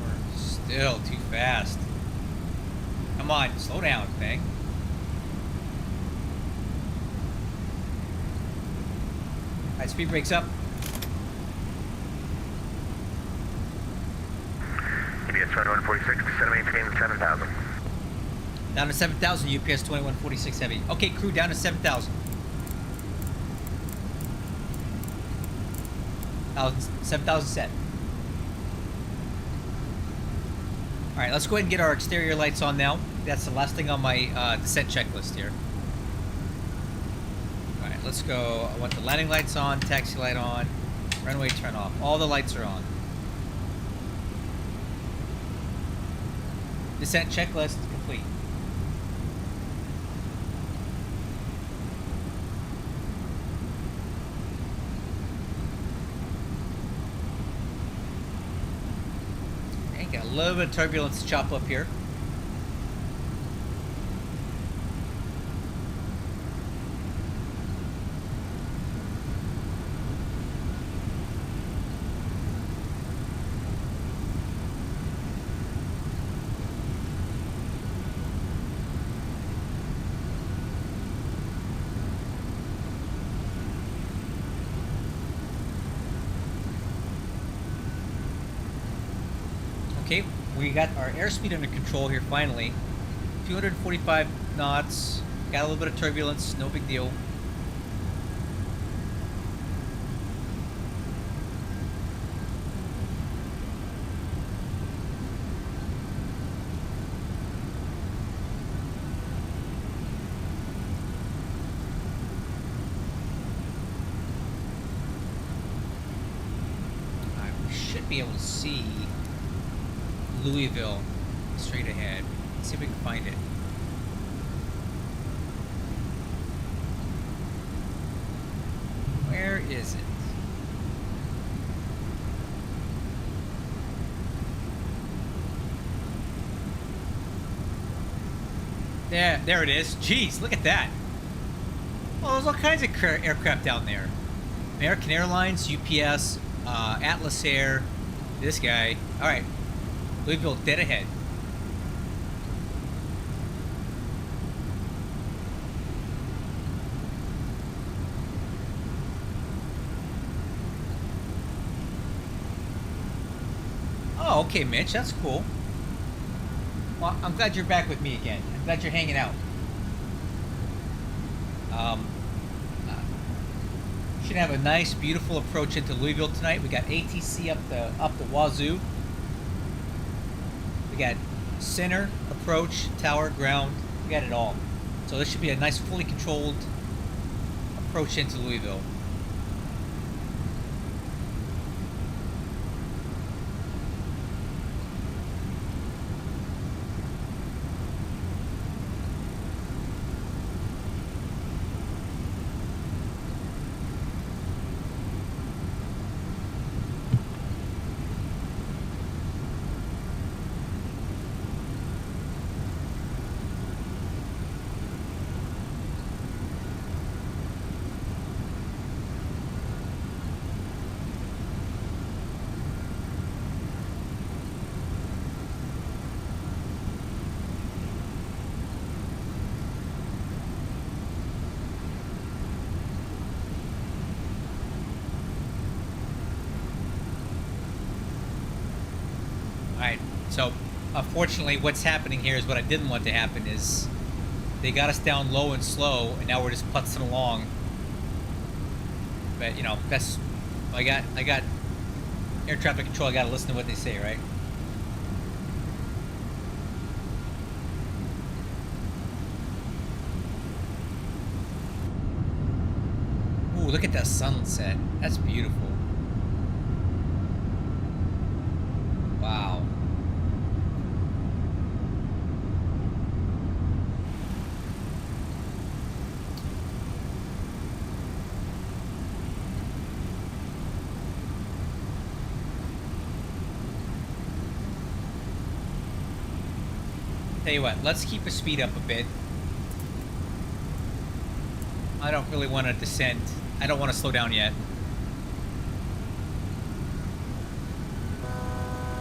[SPEAKER 1] We're still too fast. Come on, slow down, thing. Alright, speed brakes up.
[SPEAKER 5] UPS 2146, descend maintain 7000.
[SPEAKER 1] Down to 7,000, UPS 2146 Heavy. Okay, crew, down to 7,000. 7,000 set. Alright, let's go ahead and get our exterior lights on now. That's the last thing on my descent checklist here. Alright, let's go. I want the landing lights on, taxi light on, runway turn off. All the lights are on. Descent checklist complete. Okay, got a little bit of turbulence to chop up here. we got our airspeed under control here finally. 245 knots. Got a little bit of turbulence, no big deal. I should be able to see Louisville straight ahead. Let's see if we can find it. Where is it? There it is. Jeez, look at that. Oh, there's all kinds of aircraft down there. American Airlines, UPS, Atlas Air, this guy. All right, Louisville dead ahead. Oh, okay, Mitch, that's cool. Well, I'm glad you're back with me again. I'm glad you're hanging out. Should have a nice, beautiful approach into Louisville tonight. We got ATC up the wazoo. We got center, approach, tower, ground. We got it all. So this should be a nice, fully controlled approach into Louisville. Alright, so unfortunately what's happening here is what I didn't want to happen is they got us down low and slow and now we're just putzing along. But you know, that's I got air traffic control, I gotta listen to what they say, right? Ooh, look at that sunset. That's beautiful. Wow. Tell you what, let's keep the speed up a bit. I don't really want to descend. I don't want to slow down yet.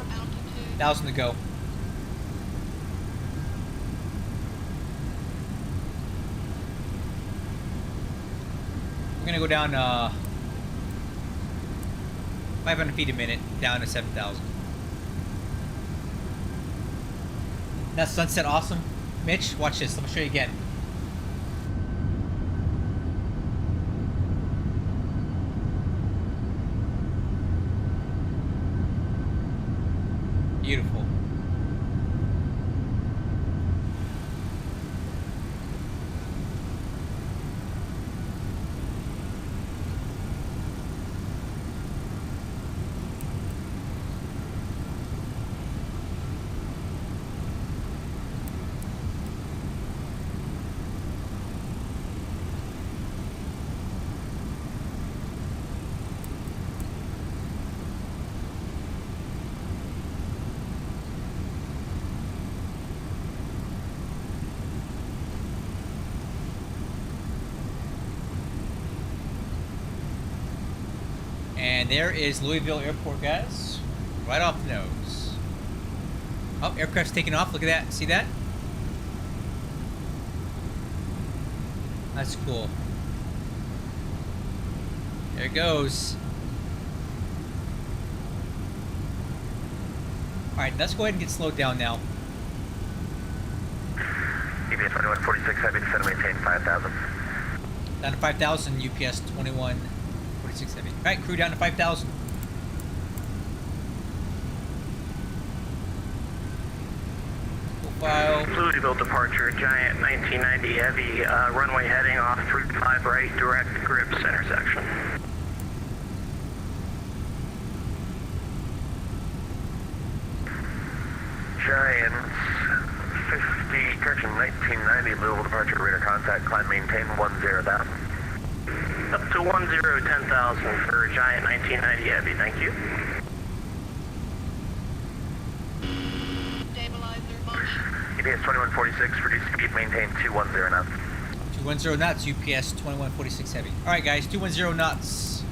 [SPEAKER 3] Altitude.
[SPEAKER 1] 1,000 to go. We're gonna go down 500 feet a minute, down to 7,000. That sunset awesome? Mitch, watch this. Let me show you again. Beautiful. And there is Louisville Airport, guys. Right off the nose. Oh, aircraft's taking off. Look at that. See that? That's cool. There it goes. Alright, let's go ahead and get slowed down now.
[SPEAKER 5] UPS 2146 Heavy, descend and maintain 5,000.
[SPEAKER 1] Down to 5,000, UPS 2146 Heavy. Alright, crew down to 5,000. Profile.
[SPEAKER 5] Louisville departure, Giant 1990 Heavy, runway heading off 35 right, direct grips intersection. Giant 50, correction, 1990 Louisville departure, radar contact, climb maintain 10,000. Up to 10,000 for Giant 1990 Heavy, thank you.
[SPEAKER 3] Stabilizer motion.
[SPEAKER 5] UPS 2146, reduce speed, maintain 210 knots.
[SPEAKER 1] 210 knots, UPS 2146 Heavy. Alright guys, 210 knots.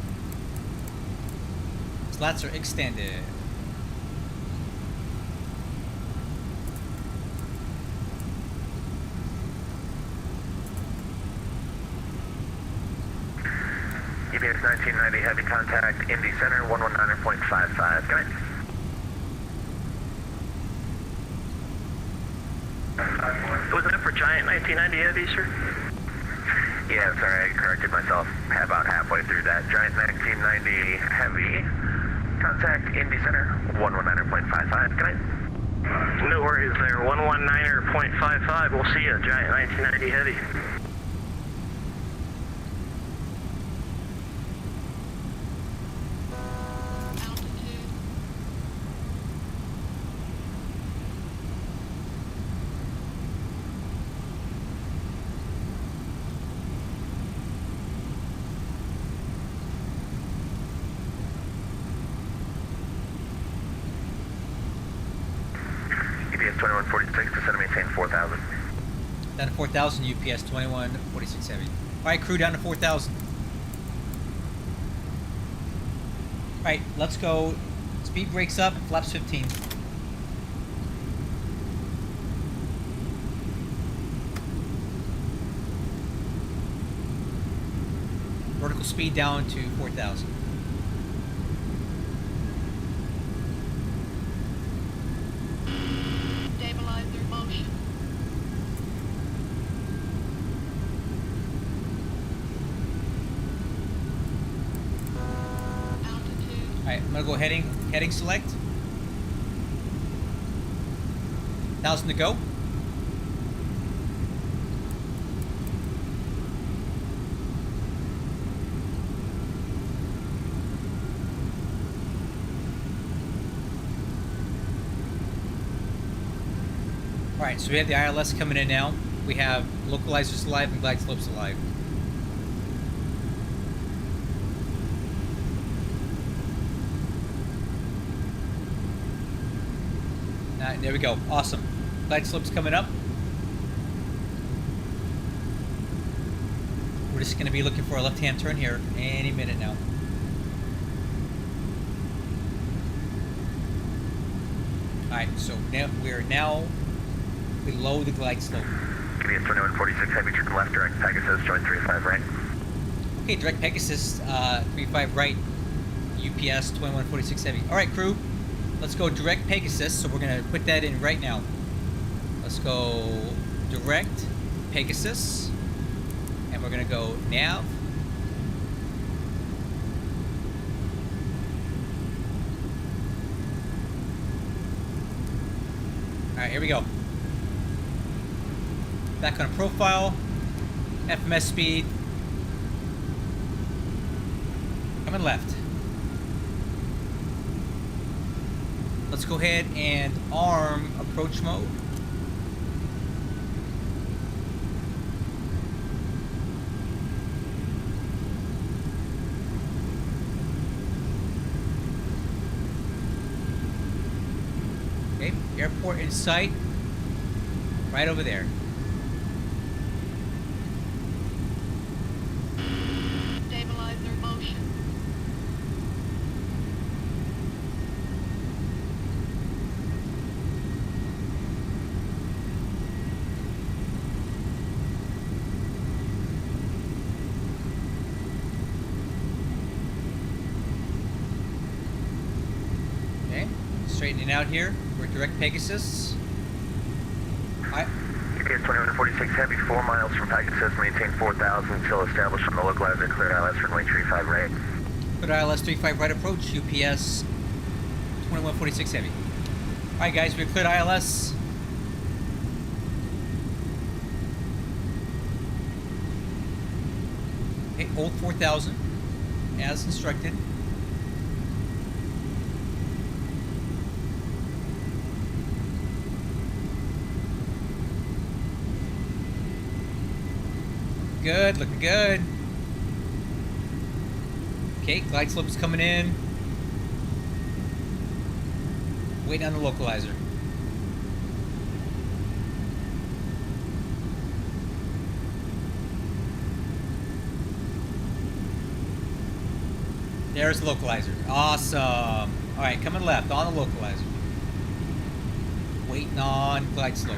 [SPEAKER 1] Slats are extended.
[SPEAKER 5] UPS 1990 Heavy, contact Indy Center 119.55. Good night. Was that for Giant 1990 Heavy, sir? Yeah, sorry, I corrected myself about halfway through that. Giant 1990 Heavy, contact Indy Center 119.55. Good night. No worries there, 119.55. We'll see you, Giant 1990 Heavy.
[SPEAKER 3] Altitude.
[SPEAKER 5] UPS 2146, descend and maintain 4,000.
[SPEAKER 1] Down to 4,000, UPS 2146 Heavy. Alright, crew down to 4,000. Alright, let's go. Speed brakes up, flaps 15. Vertical speed down to 4,000.
[SPEAKER 3] Stabilizer motion. Altitude.
[SPEAKER 1] Alright, I'm gonna go heading select. 1,000 to go. Alright, so we have the ILS coming in now. We have localizers alive and glide slopes alive. Alright, there we go. Awesome. Glide slopes coming up. We're just going to be looking for a left-hand turn here any minute now. Alright, so now we're now below the glide slope.
[SPEAKER 5] UPS 2146 Heavy, turn left, direct Pegasus, join 35 right.
[SPEAKER 1] Okay, direct Pegasus, 35 right, UPS 2146 Heavy. Alright, crew, let's go direct Pegasus, so we're going to put that in right now. Let's go direct Pegasus, and we're going to go nav. Alright, here we go. Back on profile, FMS speed, coming left. Let's go ahead and arm approach mode. Okay, airport in sight, right over there.
[SPEAKER 3] Stabilizer motion.
[SPEAKER 1] Okay, straightening out here. We're Direct Pegasus.
[SPEAKER 5] UPS 2146 Heavy, 4 miles from Pegasus, maintain 4,000 until established on the localizer, clear ILS runway 35 right.
[SPEAKER 1] Put ILS 35 right approach, UPS 2146 Heavy. Alright guys, we've cleared ILS. Okay, hold 4,000 as instructed. Good, looking good. Okay, glide slope is coming in. Waiting on the localizer. There's the localizer. Awesome. Alright, coming left on the localizer. Waiting on glide slope.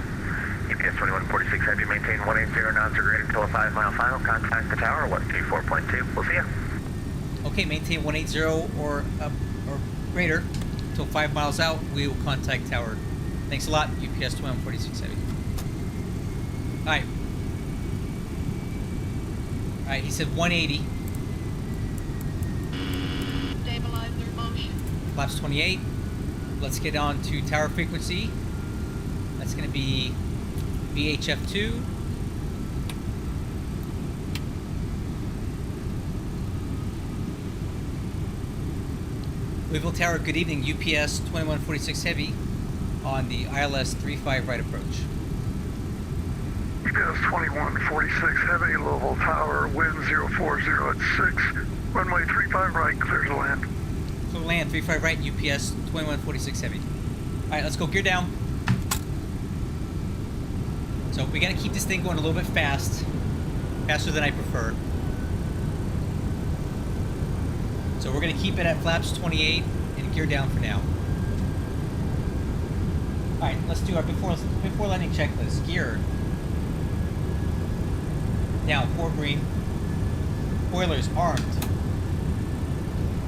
[SPEAKER 5] UPS 2146 Heavy, maintain 180 knots or greater until a 5 mile final. Contact the tower, 124.2. We'll see ya.
[SPEAKER 1] Okay, maintain 180 or greater until 5 miles out. We will contact tower. Thanks a lot, UPS 2146 Heavy. Alright. Alright, he said 180.
[SPEAKER 3] Stabilizer motion.
[SPEAKER 1] Flaps 28. Let's get on to tower frequency. That's going to be VHF2. Louisville Tower, good evening. UPS 2146 Heavy on the ILS 35 right approach.
[SPEAKER 4] UPS 2146 Heavy, Louisville Tower, wind 040 at 6, runway 35 right, clear to land.
[SPEAKER 1] Clear to land, 35 right, UPS 2146 Heavy. Alright, let's go gear down. So we gotta keep this thing going a little bit fast. Faster than I prefer. So we're gonna keep it at flaps 28 and gear down for now. Alright, let's do our before landing checklist. Gear. Now, 4 green. Spoilers armed.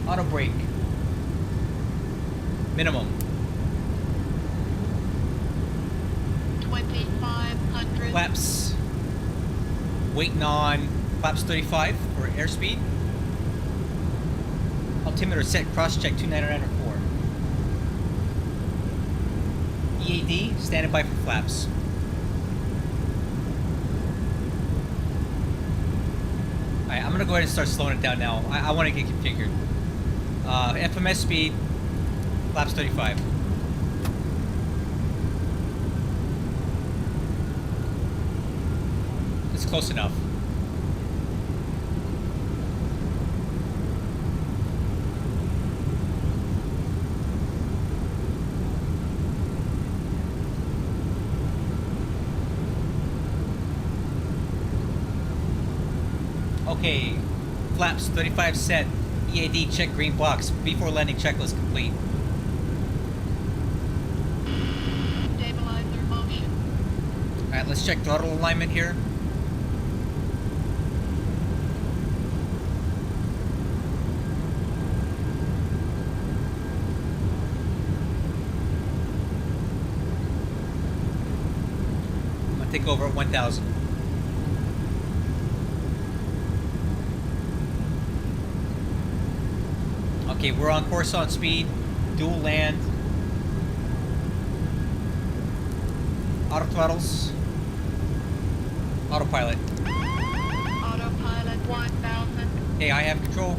[SPEAKER 1] Auto brake. Minimum.
[SPEAKER 3] 2,500.
[SPEAKER 1] Flaps. Waiting on flaps 35 for airspeed. Altimeter set, cross check 299 or 4. EAD, standing by for flaps. Alright, I'm gonna go ahead and start slowing it down now. I want to get configured. FMS speed, flaps 35. It's close enough. Okay, flaps 35 set, EAD check green box, before landing checklist complete.
[SPEAKER 3] Stabilizer motion.
[SPEAKER 1] Alright, let's check throttle alignment here. I'm gonna take over at 1,000. Okay, we're on course on speed, dual land, auto throttles, autopilot.
[SPEAKER 3] Autopilot 1,000.
[SPEAKER 1] Okay, I have control.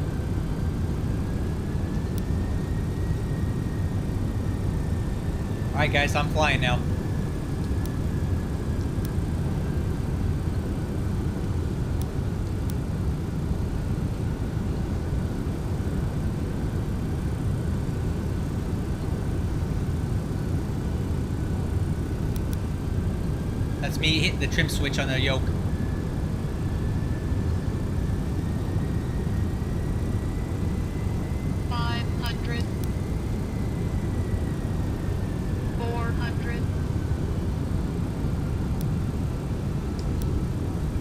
[SPEAKER 1] Alright guys, I'm flying now. That's me hitting the trim switch on the yoke.
[SPEAKER 3] $500. $400.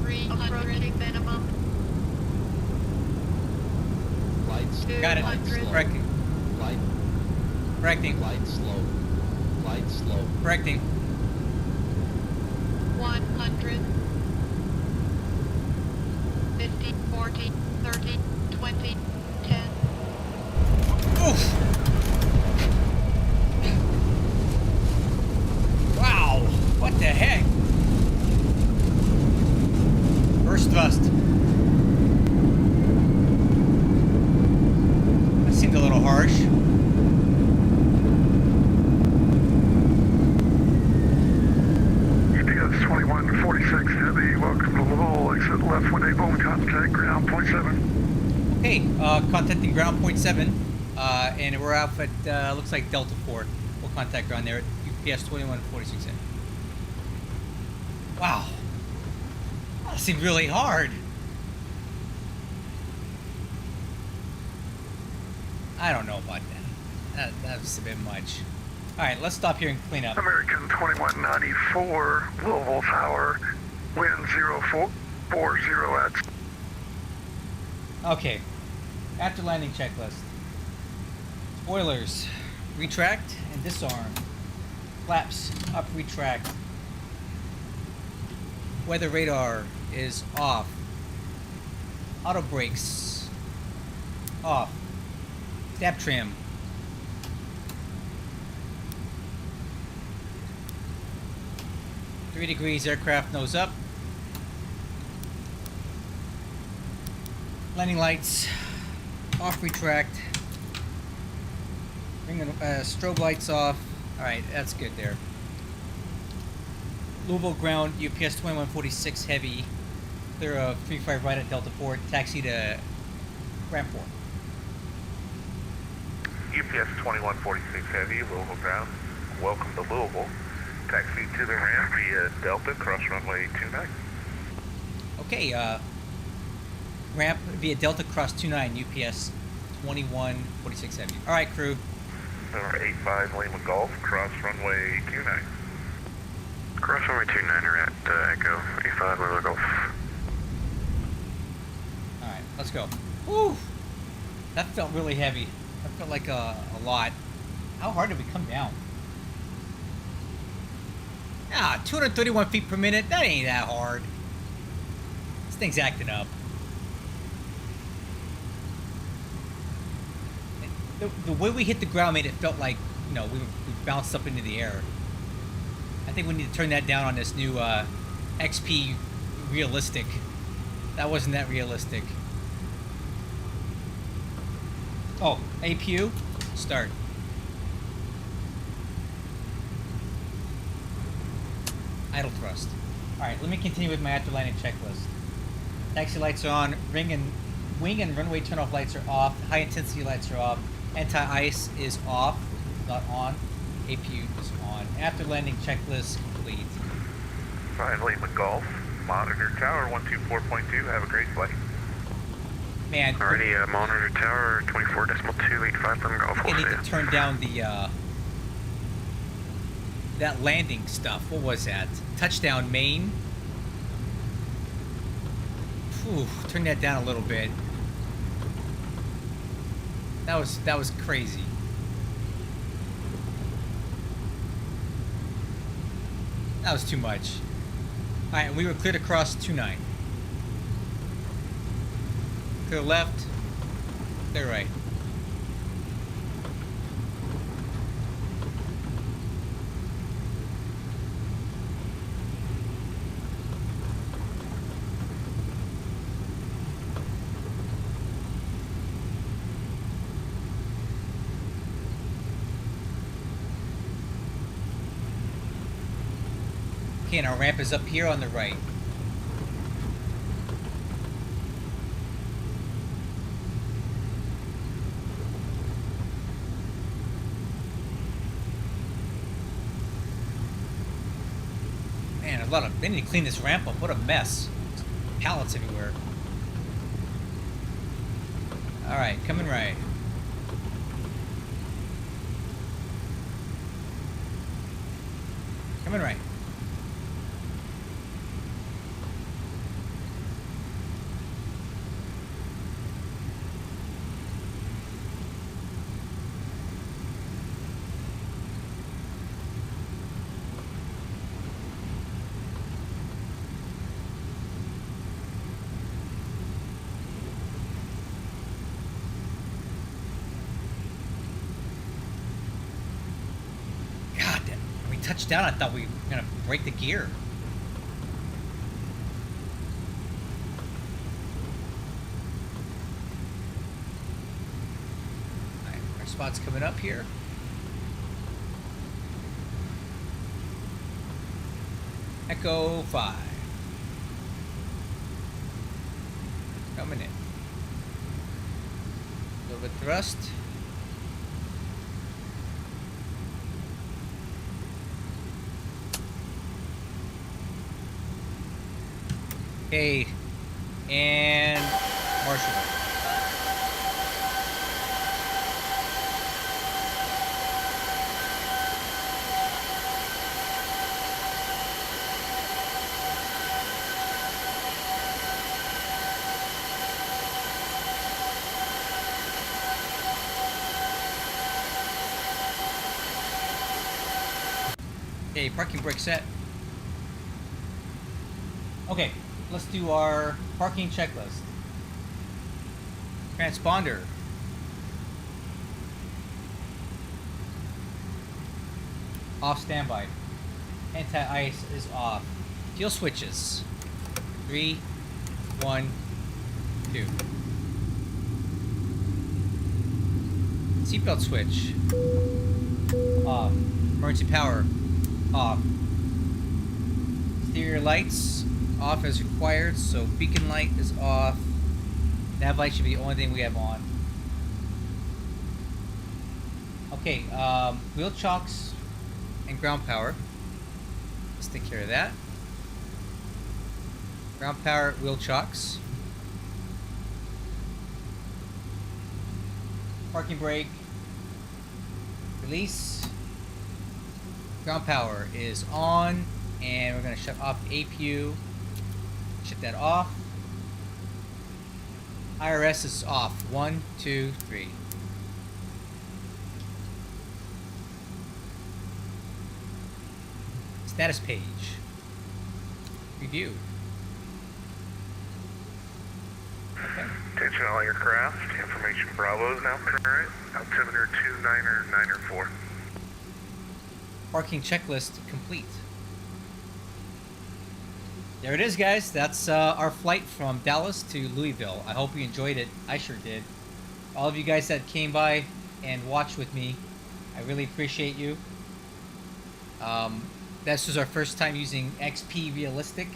[SPEAKER 3] $300 minimum.
[SPEAKER 6] Glide slow.
[SPEAKER 1] Got it.
[SPEAKER 3] Glide slow.
[SPEAKER 1] Correcting.
[SPEAKER 6] Glide,
[SPEAKER 1] Correcting.
[SPEAKER 6] glide slow. Light slope.
[SPEAKER 1] Correcting.
[SPEAKER 3] 100, 50, 40, 30, 20, 10.
[SPEAKER 1] Oof. Wow. What the heck? First thrust. That seemed a little harsh.
[SPEAKER 4] UPS 2146 Heavy, welcome to Louisville. Exit left when able, contact ground point 7.
[SPEAKER 1] Okay, contacting ground point 7. And we're off at, looks like Delta 4. We'll contact ground there at UPS 2146 Heavy. Wow. That seemed really hard. I don't know about that. That was a bit much. Alright, let's stop here and clean up.
[SPEAKER 4] American 2194, Louisville Tower, wind 0440X.
[SPEAKER 1] Okay. After landing checklist. Spoilers. Retract and disarm. Flaps up, retract. Weather radar is off. Auto brakes off. Step trim. Three degrees, aircraft nose up. Landing lights off, retract. Bring the strobe lights off. Alright, that's good there. Louisville ground, UPS 2146 Heavy. Clear of 35 right at Delta 4. Taxi to ramp 4.
[SPEAKER 4] UPS 2146 Heavy, Louisville ground, welcome to Louisville. Taxi to the ramp via Delta, cross runway 29.
[SPEAKER 1] Okay, ramp via Delta cross 29, UPS 2146 Heavy. Alright, crew.
[SPEAKER 4] Number 85 Lima Golf, cross runway 29.
[SPEAKER 5] Cross runway 29 are at Echo 85 Lima Golf.
[SPEAKER 1] Alright, let's go. Woo! That felt really heavy. That felt like a lot. How hard did we come down? Ah, 231 feet per minute. That ain't that hard. This thing's acting up. The way we hit the ground made it felt like, you know, we bounced up into the air. I think we need to turn that down on this new XPRealistic. That wasn't that realistic. Oh, APU, start. Idle thrust. Alright, let me continue with my after landing checklist. Taxi lights are on, wing and runway turnoff lights are off, high intensity lights are off, anti-ice is off, not on, APU is on. After landing checklist complete.
[SPEAKER 4] 5 Lima Golf, monitor tower 124.2, have a great flight.
[SPEAKER 1] Man,
[SPEAKER 5] Already monitor tower 24.285 Lima Golf.
[SPEAKER 1] I need to turn down the that landing stuff. What was that? Touchdown main. Whew, turn that down a little bit. That was crazy. That was too much. All right, we were cleared across 29. Clear left. Clear right. Okay, and our ramp is up here on the right. Man, they need to clean this ramp up. What a mess. Pallets everywhere. Alright, coming right. Coming right. touched down, I thought we were gonna break the gear. Alright, our spot's coming up here. Echo 5. Coming in. A little bit thrust. Okay, and Marshall. Okay, parking brake set. Okay. Let's do our parking checklist. Transponder. Off standby. Anti-ice is off. Fuel switches. 3, 1, 2. Seatbelt switch. Off. Emergency power. Off. Exterior lights. Off as required, so beacon light is off. Nav light should be the only thing we have on. Okay, wheel chocks and ground power. Let's take care of that. Ground power, wheel chocks. Parking brake. Release. Ground power is on, and we're going to shut off the APU. Shut that off. IRS is off. 1, 2, 3. Status page. Review. Okay.
[SPEAKER 4] Attention all aircraft. Information Bravo is now current. Altimeter 2994.
[SPEAKER 1] Parking checklist complete. There it is, guys. That's our flight from Dallas to Louisville. I hope you enjoyed it. I sure did. All of you guys that came by and watched with me, I really appreciate you. This was our first time using XPRealistic.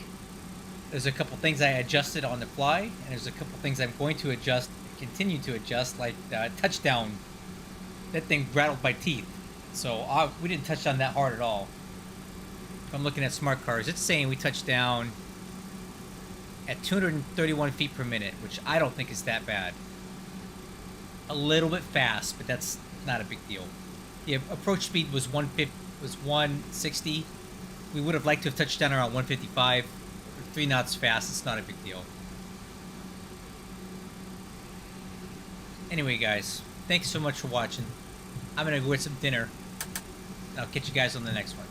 [SPEAKER 1] There's a couple things I adjusted on the fly, and there's a couple things I'm going to adjust, continue to adjust, like touchdown. That thing rattled my teeth. So we didn't touch down that hard at all. I'm looking at smart cars. It's saying we touched down at 231 feet per minute, which I don't think is that bad. A little bit fast, but that's not a big deal. The approach speed was 160. We would have liked to have touched down around 155. 3 knots fast. It's not a big deal. Anyway, guys, thanks so much for watching. I'm gonna go get some dinner. I'll catch you guys on the next one.